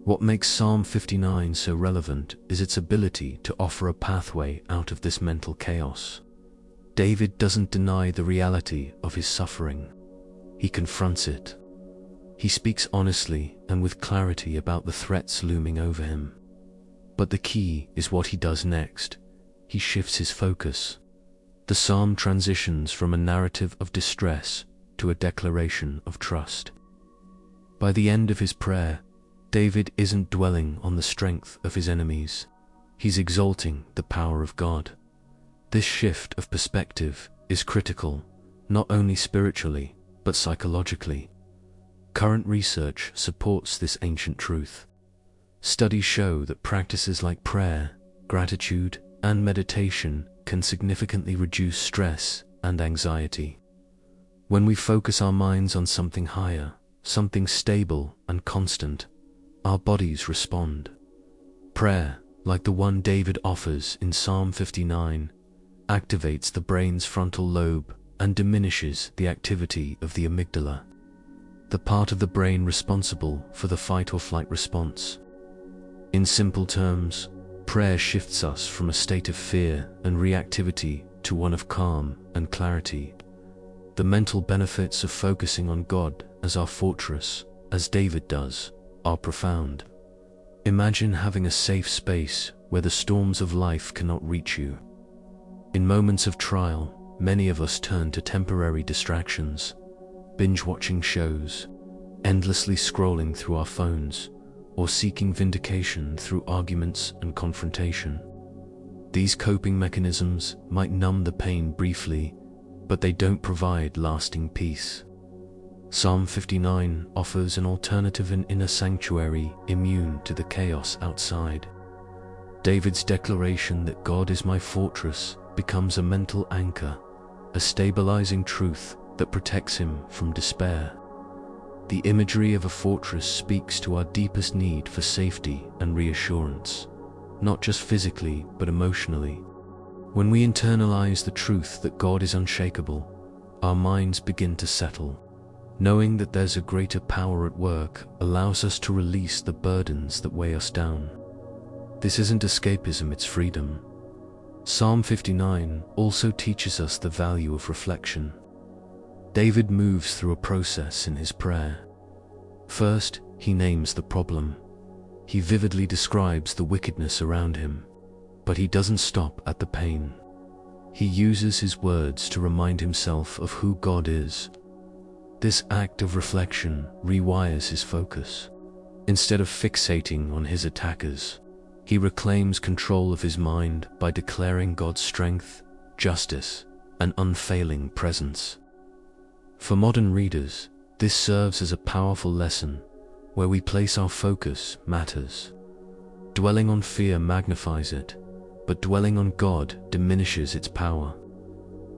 What makes Psalm 59 so relevant is its ability to offer a pathway out of this mental chaos. David doesn't deny the reality of his suffering. He confronts it. He speaks honestly and with clarity about the threats looming over him. But the key is what he does next. He shifts his focus. The psalm transitions from a narrative of distress to a declaration of trust. By the end of his prayer, David isn't dwelling on the strength of his enemies. He's exalting the power of God. This shift of perspective is critical, not only spiritually, but psychologically. Current research supports this ancient truth. Studies show that practices like prayer, gratitude, and meditation can significantly reduce stress and anxiety. When we focus our minds on something higher, something stable and constant, our bodies respond. Prayer, like the one David offers in Psalm 59, activates the brain's frontal lobe and diminishes the activity of the amygdala, the part of the brain responsible for the fight or flight response. In simple terms, prayer shifts us from a state of fear and reactivity to one of calm and clarity. The mental benefits of focusing on God as our fortress, as David does, are profound. Imagine having a safe space where the storms of life cannot reach you. In moments of trial, many of us turn to temporary distractions, binge-watching shows, endlessly scrolling through our phones, or seeking vindication through arguments and confrontation. These coping mechanisms might numb the pain briefly, but they don't provide lasting peace. Psalm 59 offers an alternative, an inner sanctuary immune to the chaos outside. David's declaration that God is my fortress becomes a mental anchor, a stabilizing truth that protects him from despair. The imagery of a fortress speaks to our deepest need for safety and reassurance, not just physically but emotionally. When we internalize the truth that God is unshakable, our minds begin to settle. Knowing that there's a greater power at work allows us to release the burdens that weigh us down. This isn't escapism, it's freedom. Psalm 59 also teaches us the value of reflection. David moves through a process in his prayer. First, he names the problem. He vividly describes the wickedness around him, but he doesn't stop at the pain. He uses his words to remind himself of who God is. This act of reflection rewires his focus. Instead of fixating on his attackers, he reclaims control of his mind by declaring God's strength, justice, and unfailing presence. For modern readers, this serves as a powerful lesson. Where we place our focus matters. Dwelling on fear magnifies it, but dwelling on God diminishes its power.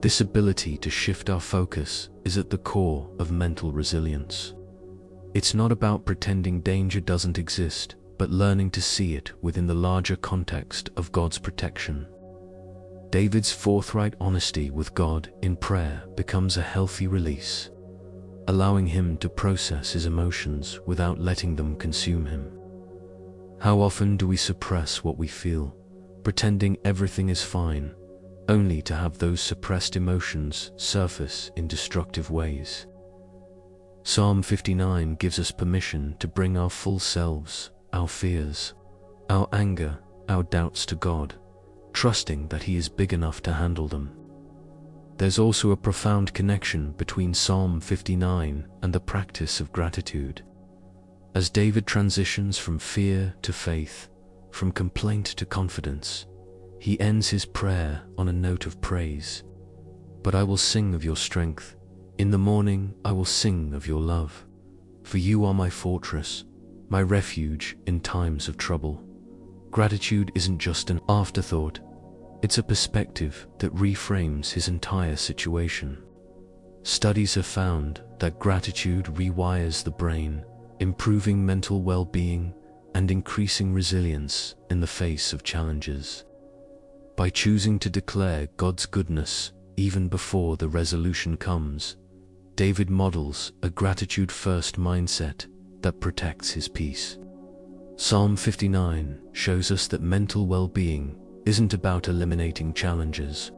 This ability to shift our focus is at the core of mental resilience. It's not about pretending danger doesn't exist, but learning to see it within the larger context of God's protection. David's forthright honesty with God in prayer becomes a healthy release, allowing him to process his emotions without letting them consume him. How often do we suppress what we feel, pretending everything is fine, only to have those suppressed emotions surface in destructive ways? Psalm 59 gives us permission to bring our full selves, our fears, our anger, our doubts to God, trusting that He is big enough to handle them. There's also a profound connection between Psalm 59 and the practice of gratitude. As David transitions from fear to faith, from complaint to confidence, he ends his prayer on a note of praise. But I will sing of your strength. In the morning I will sing of your love. For you are my fortress, my refuge in times of trouble. Gratitude isn't just an afterthought. It's a perspective that reframes his entire situation. Studies have found that gratitude rewires the brain, improving mental well-being and increasing resilience in the face of challenges. By choosing to declare God's goodness even before the resolution comes, David models a gratitude-first mindset that protects his peace. Psalm 59 shows us that mental well-being isn't about eliminating challenges.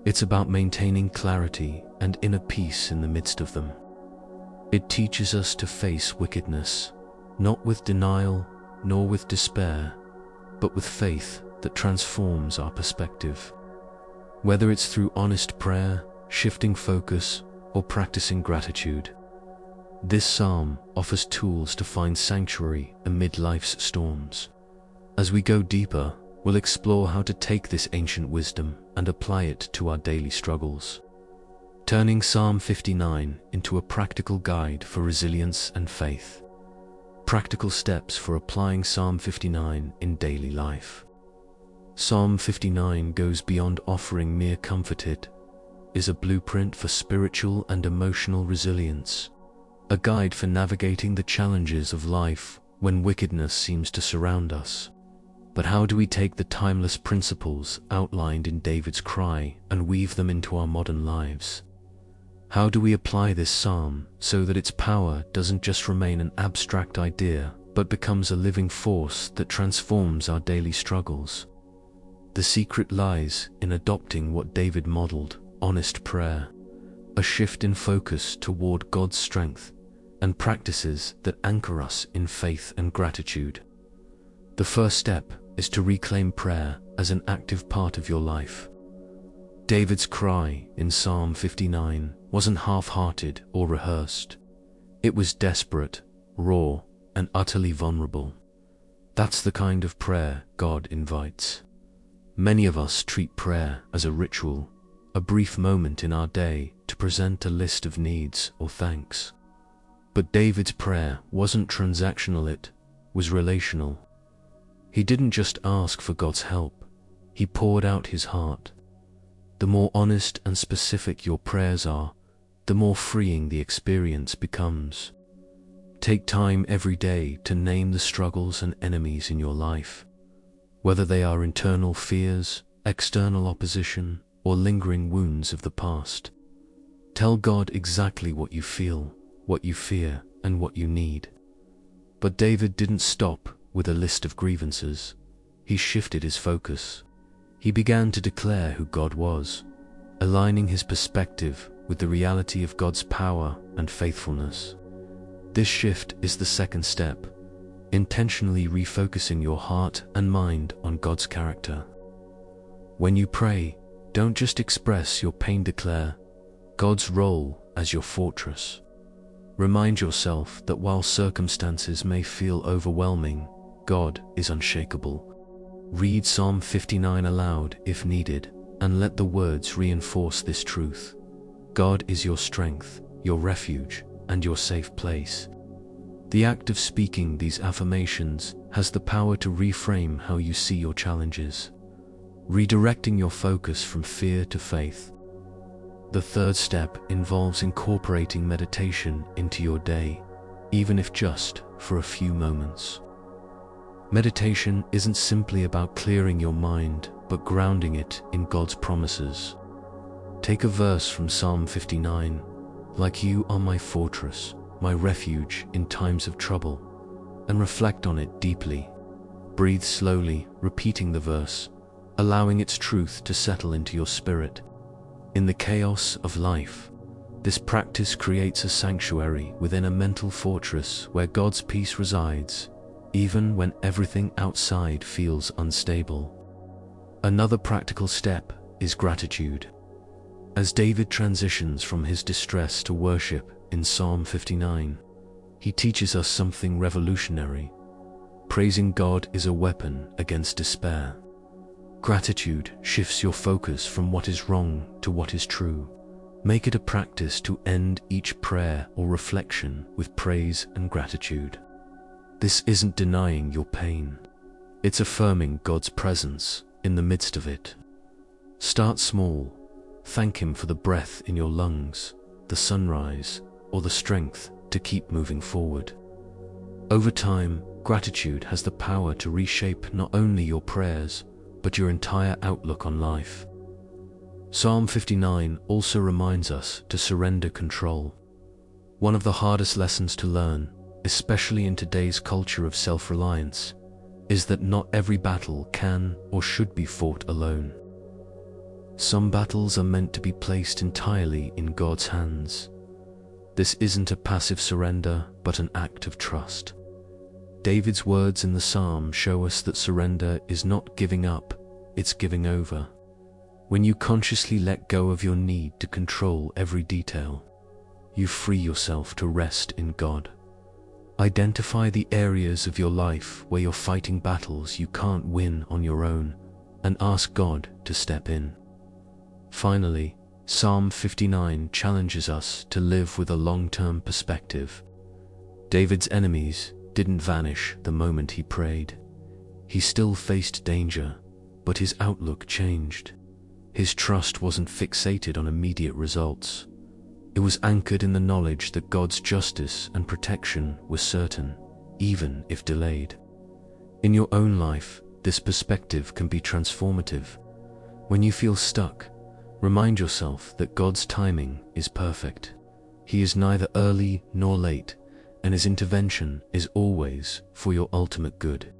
It's about maintaining clarity and inner peace in the midst of them. It teaches us to face wickedness, not with denial nor with despair, but with faith that transforms our perspective. Whether it's through honest prayer, shifting focus, or practicing gratitude, this psalm offers tools to find sanctuary amid life's storms. As we go deeper, we'll explore how to take this ancient wisdom and apply it to our daily struggles, turning Psalm 59 into a practical guide for resilience and faith. Practical steps for applying Psalm 59 in daily life. Psalm 59 goes beyond offering mere comfort. It is a blueprint for spiritual and emotional resilience, a guide for navigating the challenges of life when wickedness seems to surround us. But how do we take the timeless principles outlined in David's cry and weave them into our modern lives? How do we apply this psalm so that its power doesn't just remain an abstract idea, but becomes a living force that transforms our daily struggles? The secret lies in adopting what David modeled: honest prayer, a shift in focus toward God's strength, and practices that anchor us in faith and gratitude. The first step is to reclaim prayer as an active part of your life. David's cry in Psalm 59 wasn't half-hearted or rehearsed. It was desperate, raw, and utterly vulnerable. That's the kind of prayer God invites. Many of us treat prayer as a ritual, a brief moment in our day to present a list of needs or thanks. But David's prayer wasn't transactional, it was relational. He didn't just ask for God's help, he poured out his heart. The more honest and specific your prayers are, the more freeing the experience becomes. Take time every day to name the struggles and enemies in your life, whether they are internal fears, external opposition, or lingering wounds of the past. Tell God exactly what you feel, what you fear, and what you need. But David didn't stop with a list of grievances. He shifted his focus. He began to declare who God was, aligning his perspective with the reality of God's power and faithfulness. This shift is the second step, intentionally refocusing your heart and mind on God's character. When you pray, don't just express your pain, declare God's role as your fortress. Remind yourself that while circumstances may feel overwhelming, God is unshakable. Read Psalm 59 aloud if needed, and let the words reinforce this truth. God is your strength, your refuge, and your safe place. The act of speaking these affirmations has the power to reframe how you see your challenges, redirecting your focus from fear to faith. The third step involves incorporating meditation into your day, even if just for a few moments. Meditation isn't simply about clearing your mind, but grounding it in God's promises. Take a verse from Psalm 59, "Like you are my fortress, my refuge in times of trouble," and reflect on it deeply. Breathe slowly, repeating the verse, allowing its truth to settle into your spirit. In the chaos of life, this practice creates a sanctuary within a mental fortress where God's peace resides, even when everything outside feels unstable. Another practical step is gratitude. As David transitions from his distress to worship in Psalm 59, he teaches us something revolutionary. Praising God is a weapon against despair. Gratitude shifts your focus from what is wrong to what is true. Make it a practice to end each prayer or reflection with praise and gratitude. This isn't denying your pain. It's affirming God's presence in the midst of it. Start small. Thank Him for the breath in your lungs, the sunrise, or the strength to keep moving forward. Over time, gratitude has the power to reshape not only your prayers, but your entire outlook on life. Psalm 59 also reminds us to surrender control. One of the hardest lessons to learn, especially in today's culture of self-reliance, is that not every battle can or should be fought alone. Some battles are meant to be placed entirely in God's hands. This isn't a passive surrender, but an act of trust. David's words in the psalm show us that surrender is not giving up, it's giving over. When you consciously let go of your need to control every detail, you free yourself to rest in God. Identify the areas of your life where you're fighting battles you can't win on your own, and ask God to step in. Finally, Psalm 59 challenges us to live with a long-term perspective. David's enemies didn't vanish the moment he prayed. He still faced danger, but his outlook changed. His trust wasn't fixated on immediate results. It was anchored in the knowledge that God's justice and protection were certain, even if delayed. In your own life, this perspective can be transformative. When you feel stuck, remind yourself that God's timing is perfect. He is neither early nor late, and His intervention is always for your ultimate good.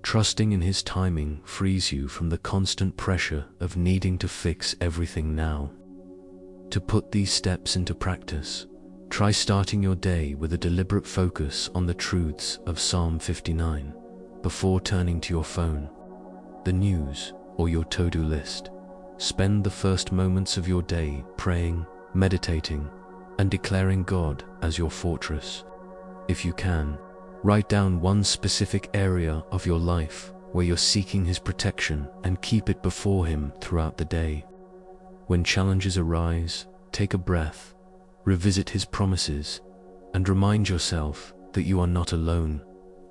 Trusting in His timing frees you from the constant pressure of needing to fix everything now. To put these steps into practice, try starting your day with a deliberate focus on the truths of Psalm 59 before turning to your phone, the news, or your to-do list. Spend the first moments of your day praying, meditating, and declaring God as your fortress. If you can, write down one specific area of your life where you're seeking His protection and keep it before Him throughout the day. When challenges arise, take a breath, revisit His promises, and remind yourself that you are not alone.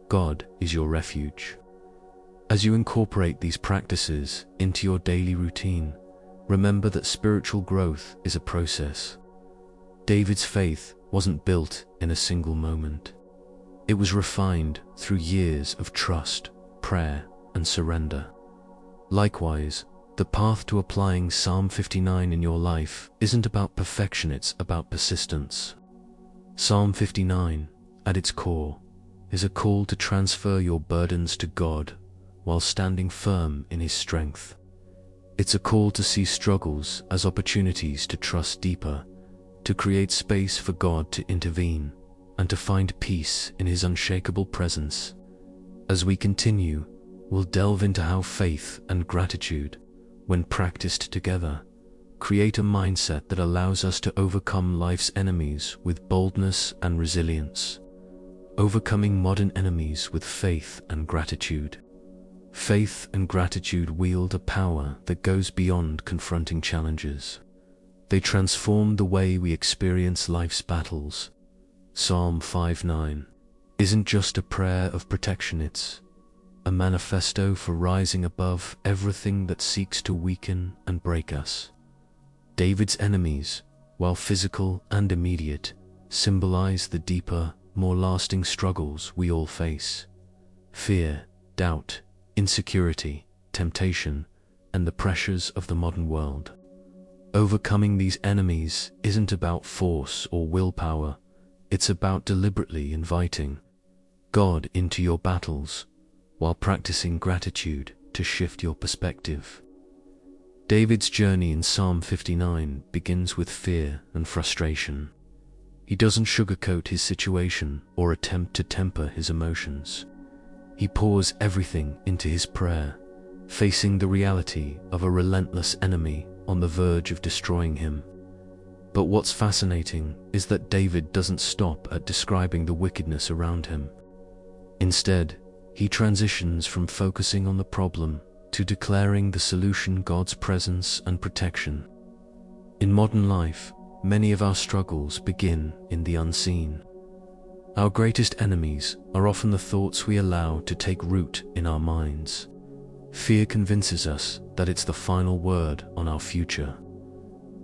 God is your refuge. As you incorporate these practices into your daily routine, remember that spiritual growth is a process. David's faith wasn't built in a single moment. It was refined through years of trust, prayer, and surrender. Likewise, the path to applying Psalm 59 in your life isn't about perfection, it's about persistence. Psalm 59, at its core, is a call to transfer your burdens to God while standing firm in His strength. It's a call to see struggles as opportunities to trust deeper, to create space for God to intervene, and to find peace in His unshakable presence. As we continue, we'll delve into how faith and gratitude, when practiced together, create a mindset that allows us to overcome life's enemies with boldness and resilience, overcoming modern enemies with faith and gratitude. Faith and gratitude wield a power that goes beyond confronting challenges. They transform the way we experience life's battles. Psalm 5:9 isn't just a prayer of protection, it's a manifesto for rising above everything that seeks to weaken and break us. David's enemies, while physical and immediate, symbolize the deeper, more lasting struggles we all face. Fear, doubt, insecurity, temptation, and the pressures of the modern world. Overcoming these enemies isn't about force or willpower, it's about deliberately inviting God into your battles, while practicing gratitude to shift your perspective. David's journey in Psalm 59 begins with fear and frustration. He doesn't sugarcoat his situation or attempt to temper his emotions. He pours everything into his prayer, facing the reality of a relentless enemy on the verge of destroying him. But what's fascinating is that David doesn't stop at describing the wickedness around him. Instead, he transitions from focusing on the problem to declaring the solution: God's presence and protection. In modern life, many of our struggles begin in the unseen. Our greatest enemies are often the thoughts we allow to take root in our minds. Fear convinces us that it's the final word on our future.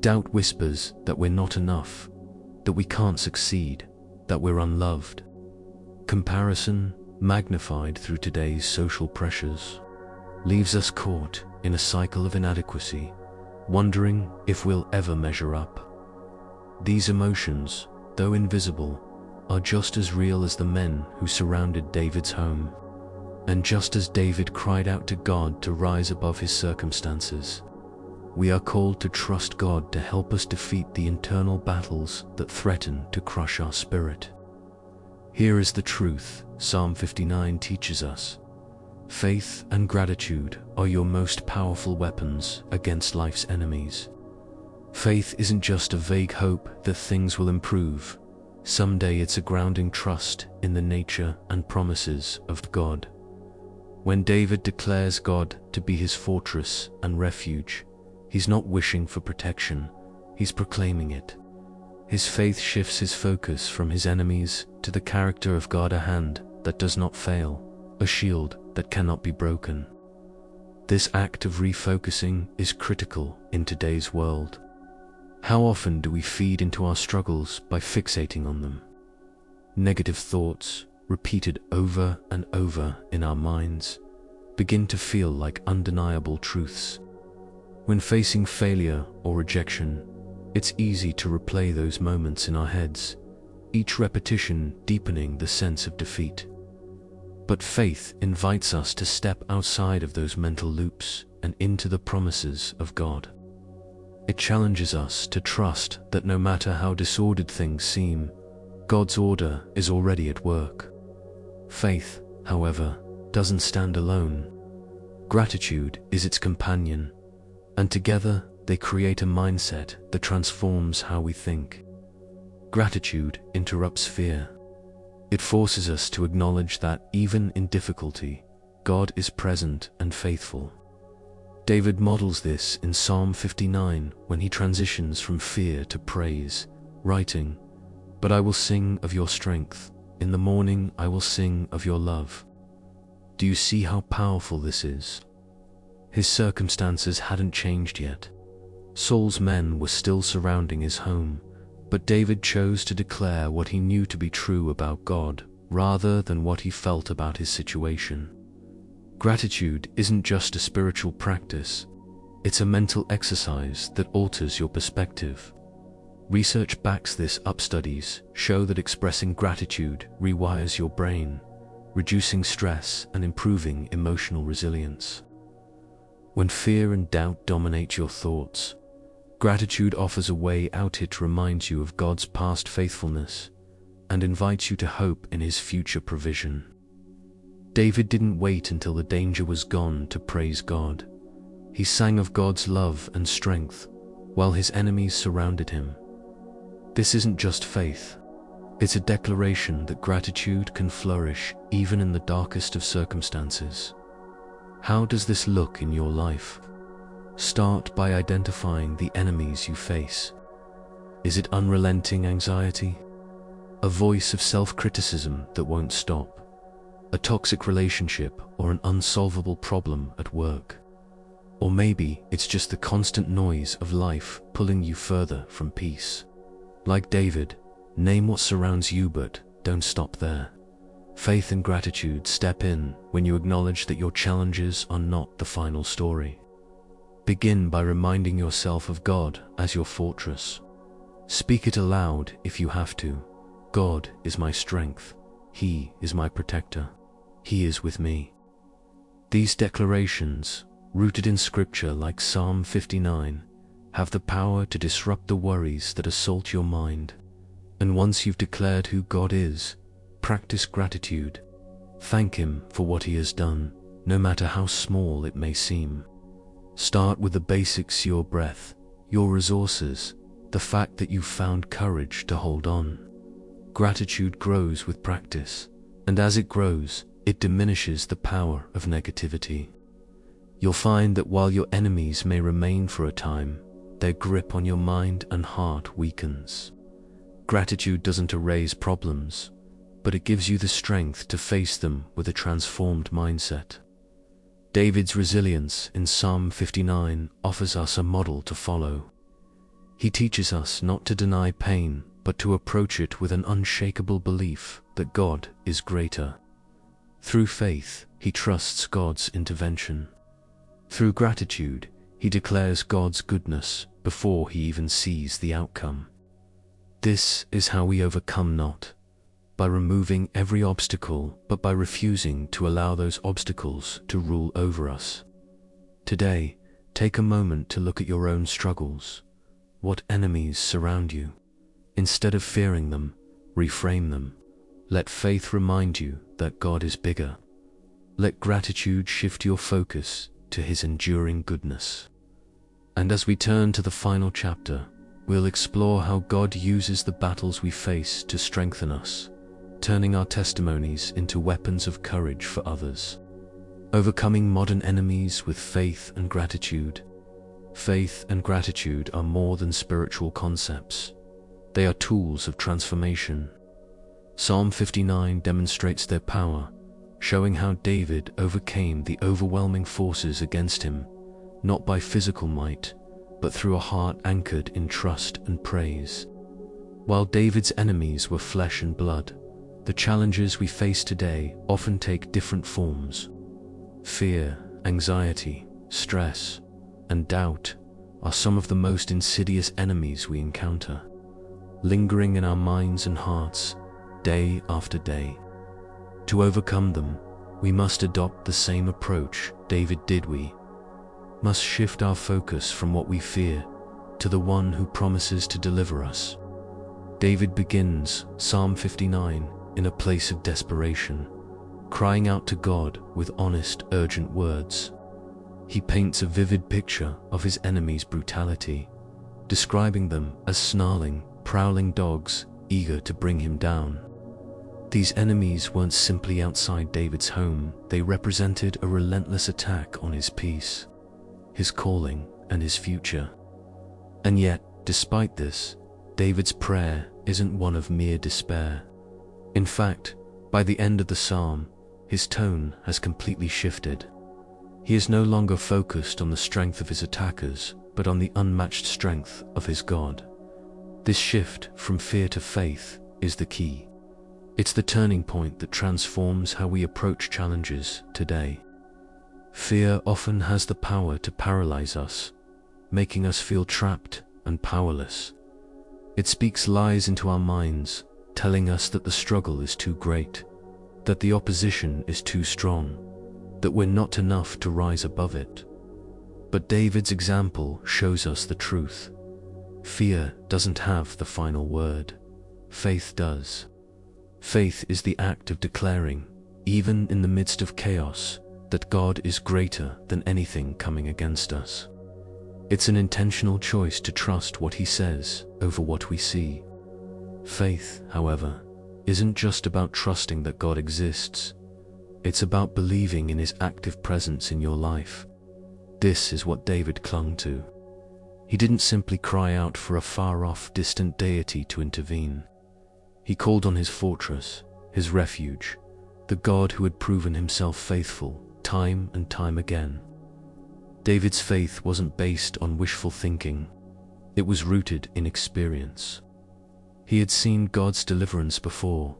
Doubt whispers that we're not enough, that we can't succeed, that we're unloved. Comparison, magnified through today's social pressures, leaves us caught in a cycle of inadequacy, wondering if we'll ever measure up. These emotions, though invisible, are just as real as the men who surrounded David's home. And just as David cried out to God to rise above his circumstances, we are called to trust God to help us defeat the internal battles that threaten to crush our spirit. Here is the truth Psalm 59 teaches us. Faith and gratitude are your most powerful weapons against life's enemies. Faith isn't just a vague hope that things will improve. Someday it's a grounding trust in the nature and promises of God. When David declares God to be his fortress and refuge, he's not wishing for protection, he's proclaiming it. His faith shifts his focus from his enemies to the character of God, a hand that does not fail, a shield that cannot be broken. This act of refocusing is critical in today's world. How often do we feed into our struggles by fixating on them? Negative thoughts, repeated over and over in our minds, begin to feel like undeniable truths. When facing failure or rejection, it's easy to replay those moments in our heads, each repetition deepening the sense of defeat. But faith invites us to step outside of those mental loops and into the promises of God. It challenges us to trust that no matter how disordered things seem, God's order is already at work. Faith, however, doesn't stand alone. Gratitude is its companion, and together they create a mindset that transforms how we think. Gratitude interrupts fear. It forces us to acknowledge that even in difficulty, God is present and faithful. David models this in Psalm 59 when he transitions from fear to praise, writing, "But I will sing of your strength. In the morning I will sing of your love." Do you see how powerful this is? His circumstances hadn't changed yet. Saul's men were still surrounding his home, but David chose to declare what he knew to be true about God rather than what he felt about his situation. Gratitude isn't just a spiritual practice, it's a mental exercise that alters your perspective. Research backs this up. Studies show that expressing gratitude rewires your brain, reducing stress and improving emotional resilience. When fear and doubt dominate your thoughts, gratitude offers a way out. It reminds you of God's past faithfulness and invites you to hope in His future provision. David didn't wait until the danger was gone to praise God. He sang of God's love and strength while his enemies surrounded him. This isn't just faith, it's a declaration that gratitude can flourish even in the darkest of circumstances. How does this look in your life? Start by identifying the enemies you face. Is it unrelenting anxiety? A voice of self-criticism that won't stop? A toxic relationship or an unsolvable problem at work? Or maybe it's just the constant noise of life pulling you further from peace. Like David, name what surrounds you, but don't stop there. Faith and gratitude step in when you acknowledge that your challenges are not the final story. Begin by reminding yourself of God as your fortress. Speak it aloud if you have to. God is my strength. He is my protector. He is with me. These declarations, rooted in scripture like Psalm 59, have the power to disrupt the worries that assault your mind. And once you've declared who God is, practice gratitude. Thank Him for what He has done, no matter how small it may seem. Start with the basics: your breath, your resources, the fact that you've found courage to hold on. Gratitude grows with practice, and as it grows, it diminishes the power of negativity. You'll find that while your enemies may remain for a time, their grip on your mind and heart weakens. Gratitude doesn't erase problems, but it gives you the strength to face them with a transformed mindset. David's resilience in Psalm 59 offers us a model to follow. He teaches us not to deny pain, but to approach it with an unshakable belief that God is greater. Through faith, he trusts God's intervention. Through gratitude, he declares God's goodness before he even sees the outcome. This is how we overcome, not by removing every obstacle, but by refusing to allow those obstacles to rule over us. Today, take a moment to look at your own struggles. What enemies surround you? Instead of fearing them, reframe them. Let faith remind you that God is bigger. Let gratitude shift your focus to His enduring goodness. And as we turn to the final chapter, we'll explore how God uses the battles we face to strengthen us, turning our testimonies into weapons of courage for others. Overcoming modern enemies with faith and gratitude. Faith and gratitude are more than spiritual concepts. They are tools of transformation. Psalm 59 demonstrates their power, showing how David overcame the overwhelming forces against him, not by physical might, but through a heart anchored in trust and praise. While David's enemies were flesh and blood, the challenges we face today often take different forms. Fear, anxiety, stress, and doubt are some of the most insidious enemies we encounter, lingering in our minds and hearts day after day. To overcome them, we must adopt the same approach David did. We must shift our focus from what we fear to the one who promises to deliver us. David begins Psalm 59 in a place of desperation, crying out to God with honest, urgent words. He paints a vivid picture of his enemies' brutality, describing them as snarling, prowling dogs eager to bring him down. These enemies weren't simply outside David's home, they represented a relentless attack on his peace, his calling, and his future. And yet, despite this, David's prayer isn't one of mere despair. In fact, by the end of the psalm, his tone has completely shifted. He is no longer focused on the strength of his attackers, but on the unmatched strength of his God. This shift from fear to faith is the key. It's the turning point that transforms how we approach challenges today. Fear often has the power to paralyze us, making us feel trapped and powerless. It speaks lies into our minds, telling us that the struggle is too great, that the opposition is too strong, that we're not enough to rise above it. But David's example shows us the truth. Fear doesn't have the final word. Faith does. Faith is the act of declaring, even in the midst of chaos, that God is greater than anything coming against us. It's an intentional choice to trust what He says over what we see. Faith, however, isn't just about trusting that God exists. It's about believing in His active presence in your life. This is what David clung to. He didn't simply cry out for a far-off, distant deity to intervene. He called on His fortress, His refuge, the God who had proven Himself faithful time and time again. David's faith wasn't based on wishful thinking. It was rooted in experience. He had seen God's deliverance before,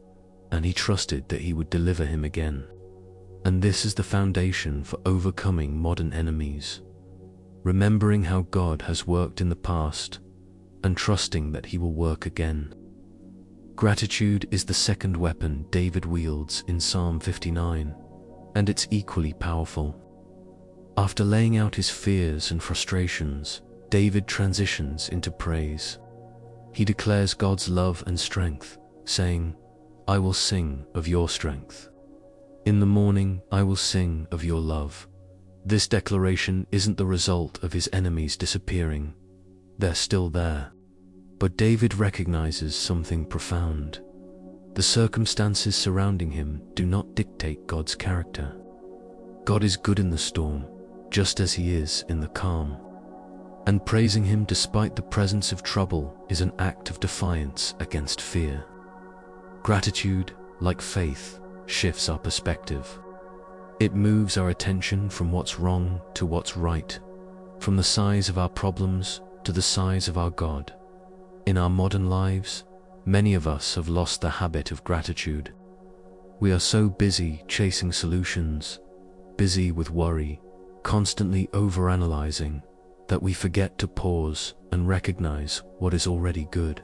and he trusted that He would deliver him again. And this is the foundation for overcoming modern enemies. Remembering how God has worked in the past, and trusting that He will work again. Gratitude is the second weapon David wields in Psalm 59, and it's equally powerful. After laying out his fears and frustrations, David transitions into praise. He declares God's love and strength, saying, "I will sing of your strength. In the morning I will sing of your love." This declaration isn't the result of his enemies disappearing. They're still there. But David recognizes something profound. The circumstances surrounding him do not dictate God's character. God is good in the storm, just as He is in the calm. And praising Him despite the presence of trouble is an act of defiance against fear. Gratitude, like faith, shifts our perspective. It moves our attention from what's wrong to what's right, from the size of our problems to the size of our God. In our modern lives, many of us have lost the habit of gratitude. We are so busy chasing solutions, busy with worry, constantly overanalyzing, that we forget to pause and recognize what is already good.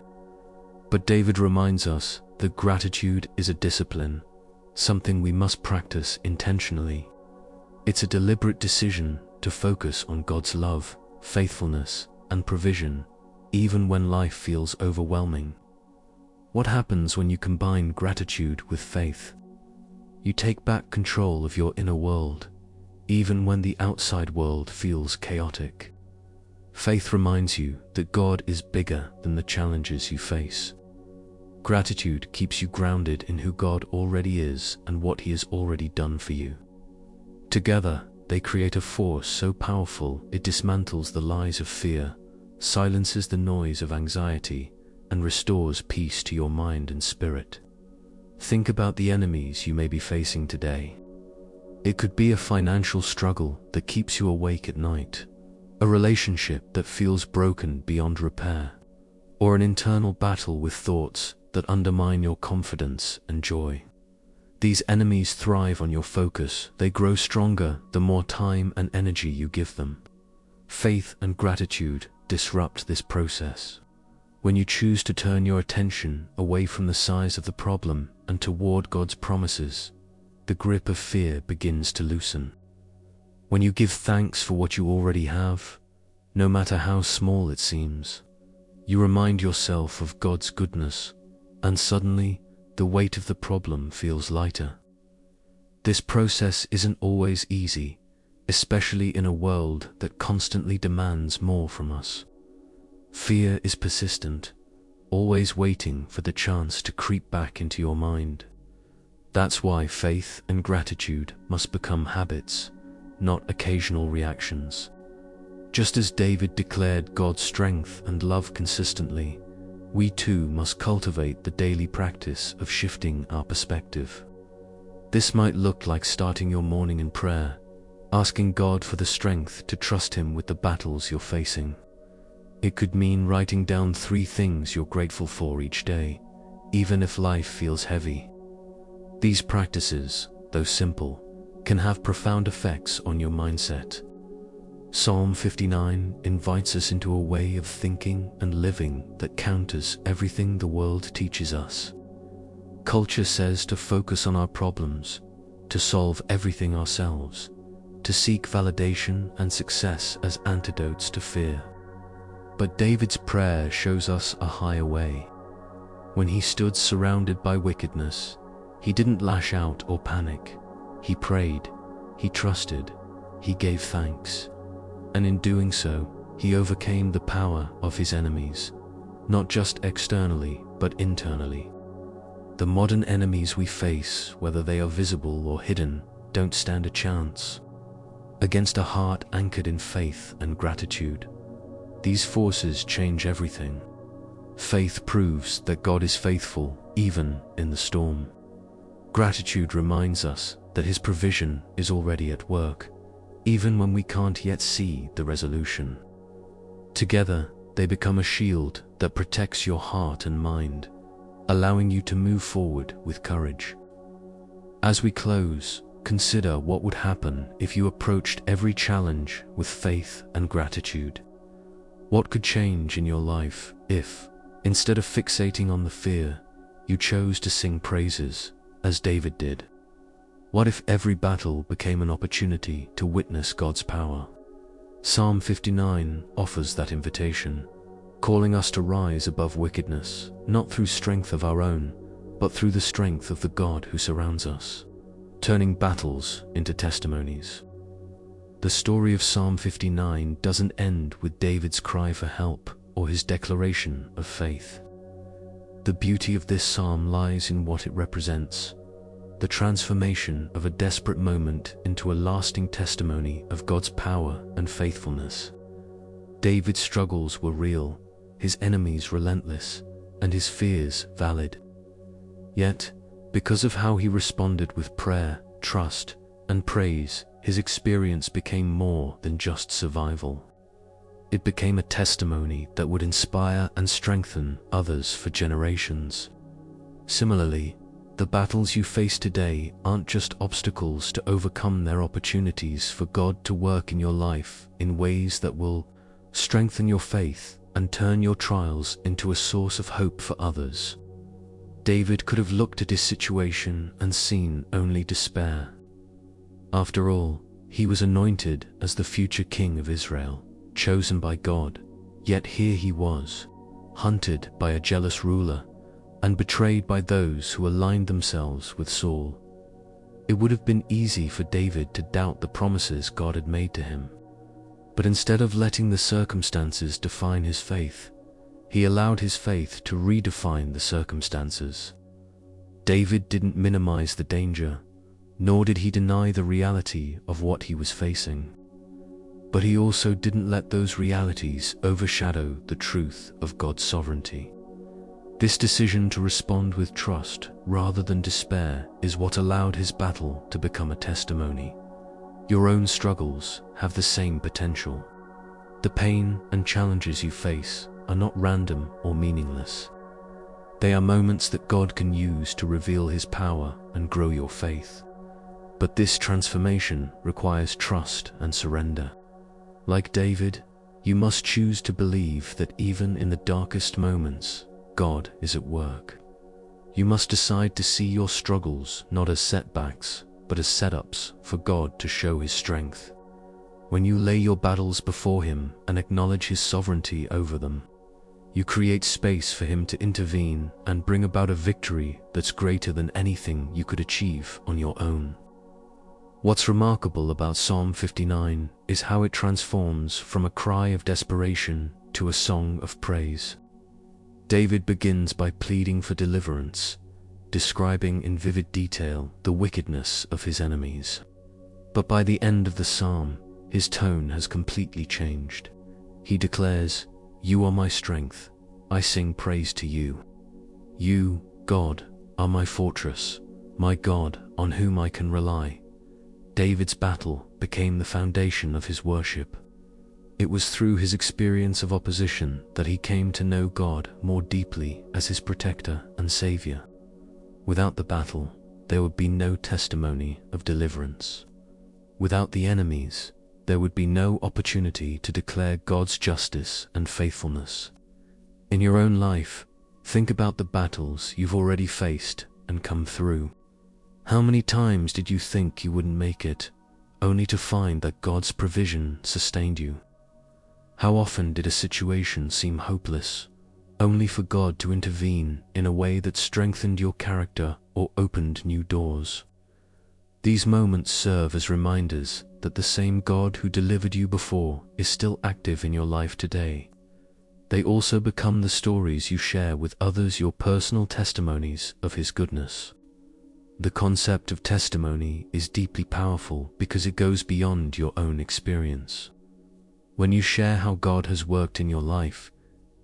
But David reminds us that gratitude is a discipline, something we must practice intentionally. It's a deliberate decision to focus on God's love, faithfulness, and provision, even when life feels overwhelming. What happens when you combine gratitude with faith? You take back control of your inner world, even when the outside world feels chaotic. Faith reminds you that God is bigger than the challenges you face. Gratitude keeps you grounded in who God already is and what He has already done for you. Together, they create a force so powerful it dismantles the lies of fear, silences the noise of anxiety, and restores peace to your mind and spirit. Think about the enemies you may be facing today. It could be a financial struggle that keeps you awake at night, a relationship that feels broken beyond repair, or an internal battle with thoughts that undermine your confidence and joy. These enemies thrive on your focus. They grow stronger the more time and energy you give them. Faith and gratitude disrupt this process. When you choose to turn your attention away from the size of the problem and toward God's promises, the grip of fear begins to loosen. When you give thanks for what you already have, no matter how small it seems, you remind yourself of God's goodness, and suddenly the weight of the problem feels lighter. This process isn't always easy, especially in a world that constantly demands more from us. Fear is persistent, always waiting for the chance to creep back into your mind. That's why faith and gratitude must become habits, not occasional reactions. Just as David declared God's strength and love consistently, we too must cultivate the daily practice of shifting our perspective. This might look like starting your morning in prayer, asking God for the strength to trust Him with the battles you're facing. It could mean writing down 3 things you're grateful for each day, even if life feels heavy. These practices, though simple, can have profound effects on your mindset. Psalm 59 invites us into a way of thinking and living that counters everything the world teaches us. Culture says to focus on our problems, to solve everything ourselves, to seek validation and success as antidotes to fear. But David's prayer shows us a higher way. When he stood surrounded by wickedness, he didn't lash out or panic. He prayed, he trusted, he gave thanks. And in doing so, he overcame the power of his enemies, not just externally, but internally. The modern enemies we face, whether they are visible or hidden, don't stand a chance against a heart anchored in faith and gratitude. These forces change everything. Faith proves that God is faithful even in the storm. Gratitude reminds us that His provision is already at work, even when we can't yet see the resolution. Together, they become a shield that protects your heart and mind, allowing you to move forward with courage. As we close, consider what would happen if you approached every challenge with faith and gratitude. What could change in your life if, instead of fixating on the fear, you chose to sing praises, as David did? What if every battle became an opportunity to witness God's power? Psalm 59 offers that invitation, calling us to rise above wickedness, not through strength of our own, but through the strength of the God who surrounds us, turning battles into testimonies. The story of Psalm 59 doesn't end with David's cry for help or his declaration of faith. The beauty of this psalm lies in what it represents: the transformation of a desperate moment into a lasting testimony of God's power and faithfulness. David's struggles were real, his enemies relentless, and his fears valid. Yet, because of how he responded with prayer, trust, and praise, his experience became more than just survival. It became a testimony that would inspire and strengthen others for generations. Similarly, the battles you face today aren't just obstacles to overcome, they're opportunities for God to work in your life in ways that will strengthen your faith and turn your trials into a source of hope for others. David could have looked at his situation and seen only despair. After all, he was anointed as the future king of Israel, chosen by God, yet here he was, hunted by a jealous ruler and betrayed by those who aligned themselves with Saul. It would have been easy for David to doubt the promises God had made to him. But instead of letting the circumstances define his faith, he allowed his faith to redefine the circumstances. David didn't minimize the danger, nor did he deny the reality of what he was facing. But he also didn't let those realities overshadow the truth of God's sovereignty. This decision to respond with trust rather than despair is what allowed his battle to become a testimony. Your own struggles have the same potential. The pain and challenges you face are not random or meaningless. They are moments that God can use to reveal His power and grow your faith. But this transformation requires trust and surrender. Like David, you must choose to believe that even in the darkest moments, God is at work. You must decide to see your struggles not as setbacks, but as setups for God to show His strength. When you lay your battles before Him and acknowledge His sovereignty over them, you create space for Him to intervene and bring about a victory that's greater than anything you could achieve on your own. What's remarkable about Psalm 59 is how it transforms from a cry of desperation to a song of praise. David begins by pleading for deliverance, describing in vivid detail the wickedness of his enemies. But by the end of the psalm, his tone has completely changed. He declares, "You are my strength, I sing praise to you. You, God, are my fortress, my God on whom I can rely." David's battle became the foundation of his worship. It was through his experience of opposition that he came to know God more deeply as his protector and savior. Without the battle, there would be no testimony of deliverance. Without the enemies, there would be no opportunity to declare God's justice and faithfulness. In your own life, think about the battles you've already faced and come through. How many times did you think you wouldn't make it, only to find that God's provision sustained you? How often did a situation seem hopeless, only for God to intervene in a way that strengthened your character or opened new doors? These moments serve as reminders that the same God who delivered you before is still active in your life today. They also become the stories you share with others, your personal testimonies of His goodness. The concept of testimony is deeply powerful because it goes beyond your own experience. When you share how God has worked in your life,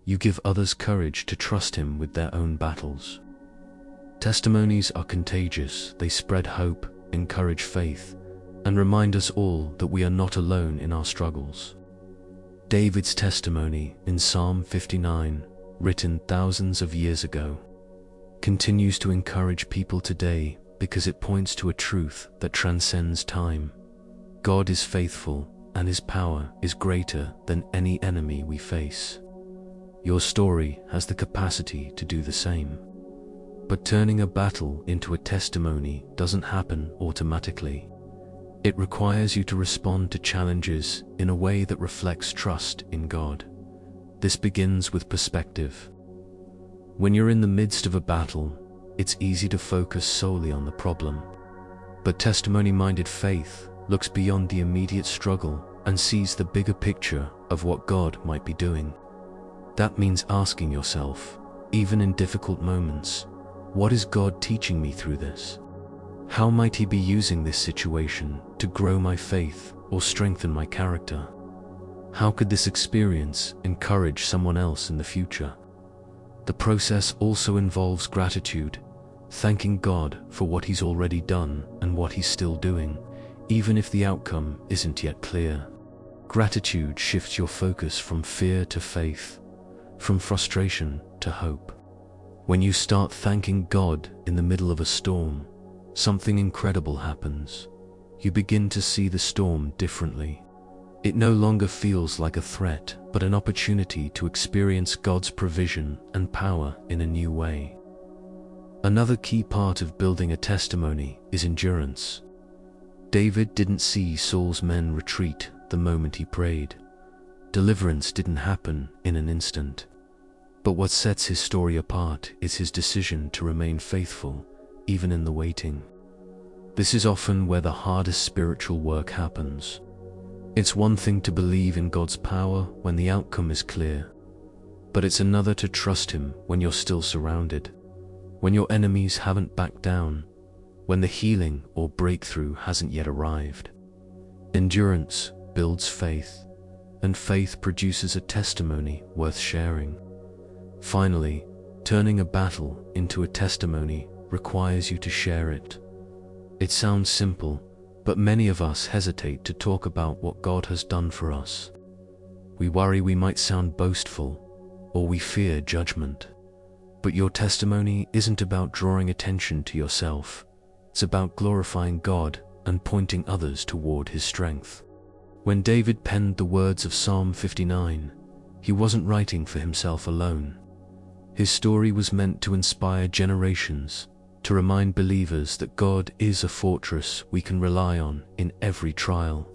you give others courage to trust Him with their own battles. Testimonies are contagious. They spread hope, encourage faith, and remind us all that we are not alone in our struggles. David's testimony in Psalm 59, written thousands of years ago, continues to encourage people today because it points to a truth that transcends time. God is faithful, and His power is greater than any enemy we face. Your story has the capacity to do the same. But turning a battle into a testimony doesn't happen automatically. It requires you to respond to challenges in a way that reflects trust in God. This begins with perspective. When you're in the midst of a battle, it's easy to focus solely on the problem. But testimony-minded faith looks beyond the immediate struggle and sees the bigger picture of what God might be doing. That means asking yourself, even in difficult moments, what is God teaching me through this? How might He be using this situation to grow my faith or strengthen my character? How could this experience encourage someone else in the future? The process also involves gratitude, thanking God for what He's already done and what He's still doing, even if the outcome isn't yet clear. Gratitude shifts your focus from fear to faith, from frustration to hope. When you start thanking God in the middle of a storm, something incredible happens. You begin to see the storm differently. It no longer feels like a threat, but an opportunity to experience God's provision and power in a new way. Another key part of building a testimony is endurance. David didn't see Saul's men retreat the moment he prayed. Deliverance didn't happen in an instant. But what sets his story apart is his decision to remain faithful, even in the waiting. This is often where the hardest spiritual work happens. It's one thing to believe in God's power when the outcome is clear, but it's another to trust Him when you're still surrounded, when your enemies haven't backed down, when the healing or breakthrough hasn't yet arrived. Endurance builds faith, and faith produces a testimony worth sharing. Finally, turning a battle into a testimony requires you to share it. It sounds simple, but many of us hesitate to talk about what God has done for us. We worry we might sound boastful, or we fear judgment. But your testimony isn't about drawing attention to yourself. It's about glorifying God and pointing others toward His strength. When David penned the words of Psalm 59, he wasn't writing for himself alone. His story was meant to inspire generations, to remind believers that God is a fortress we can rely on in every trial.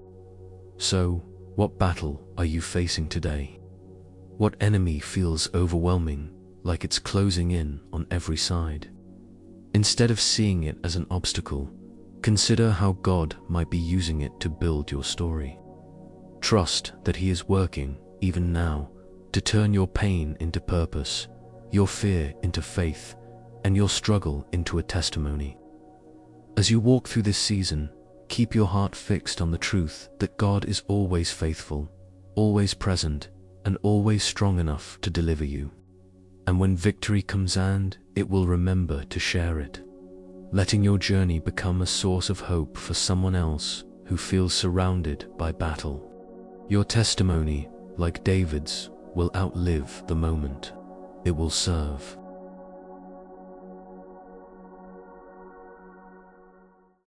So, what battle are you facing today? What enemy feels overwhelming, like it's closing in on every side? Instead of seeing it as an obstacle, consider how God might be using it to build your story. Trust that He is working, even now, to turn your pain into purpose, your fear into faith, and your struggle into a testimony. As you walk through this season, keep your heart fixed on the truth that God is always faithful, always present, and always strong enough to deliver you. And when victory comes, it will remember to share it, letting your journey become a source of hope for someone else who feels surrounded by battle. Your testimony, like David's, will outlive the moment. It will serve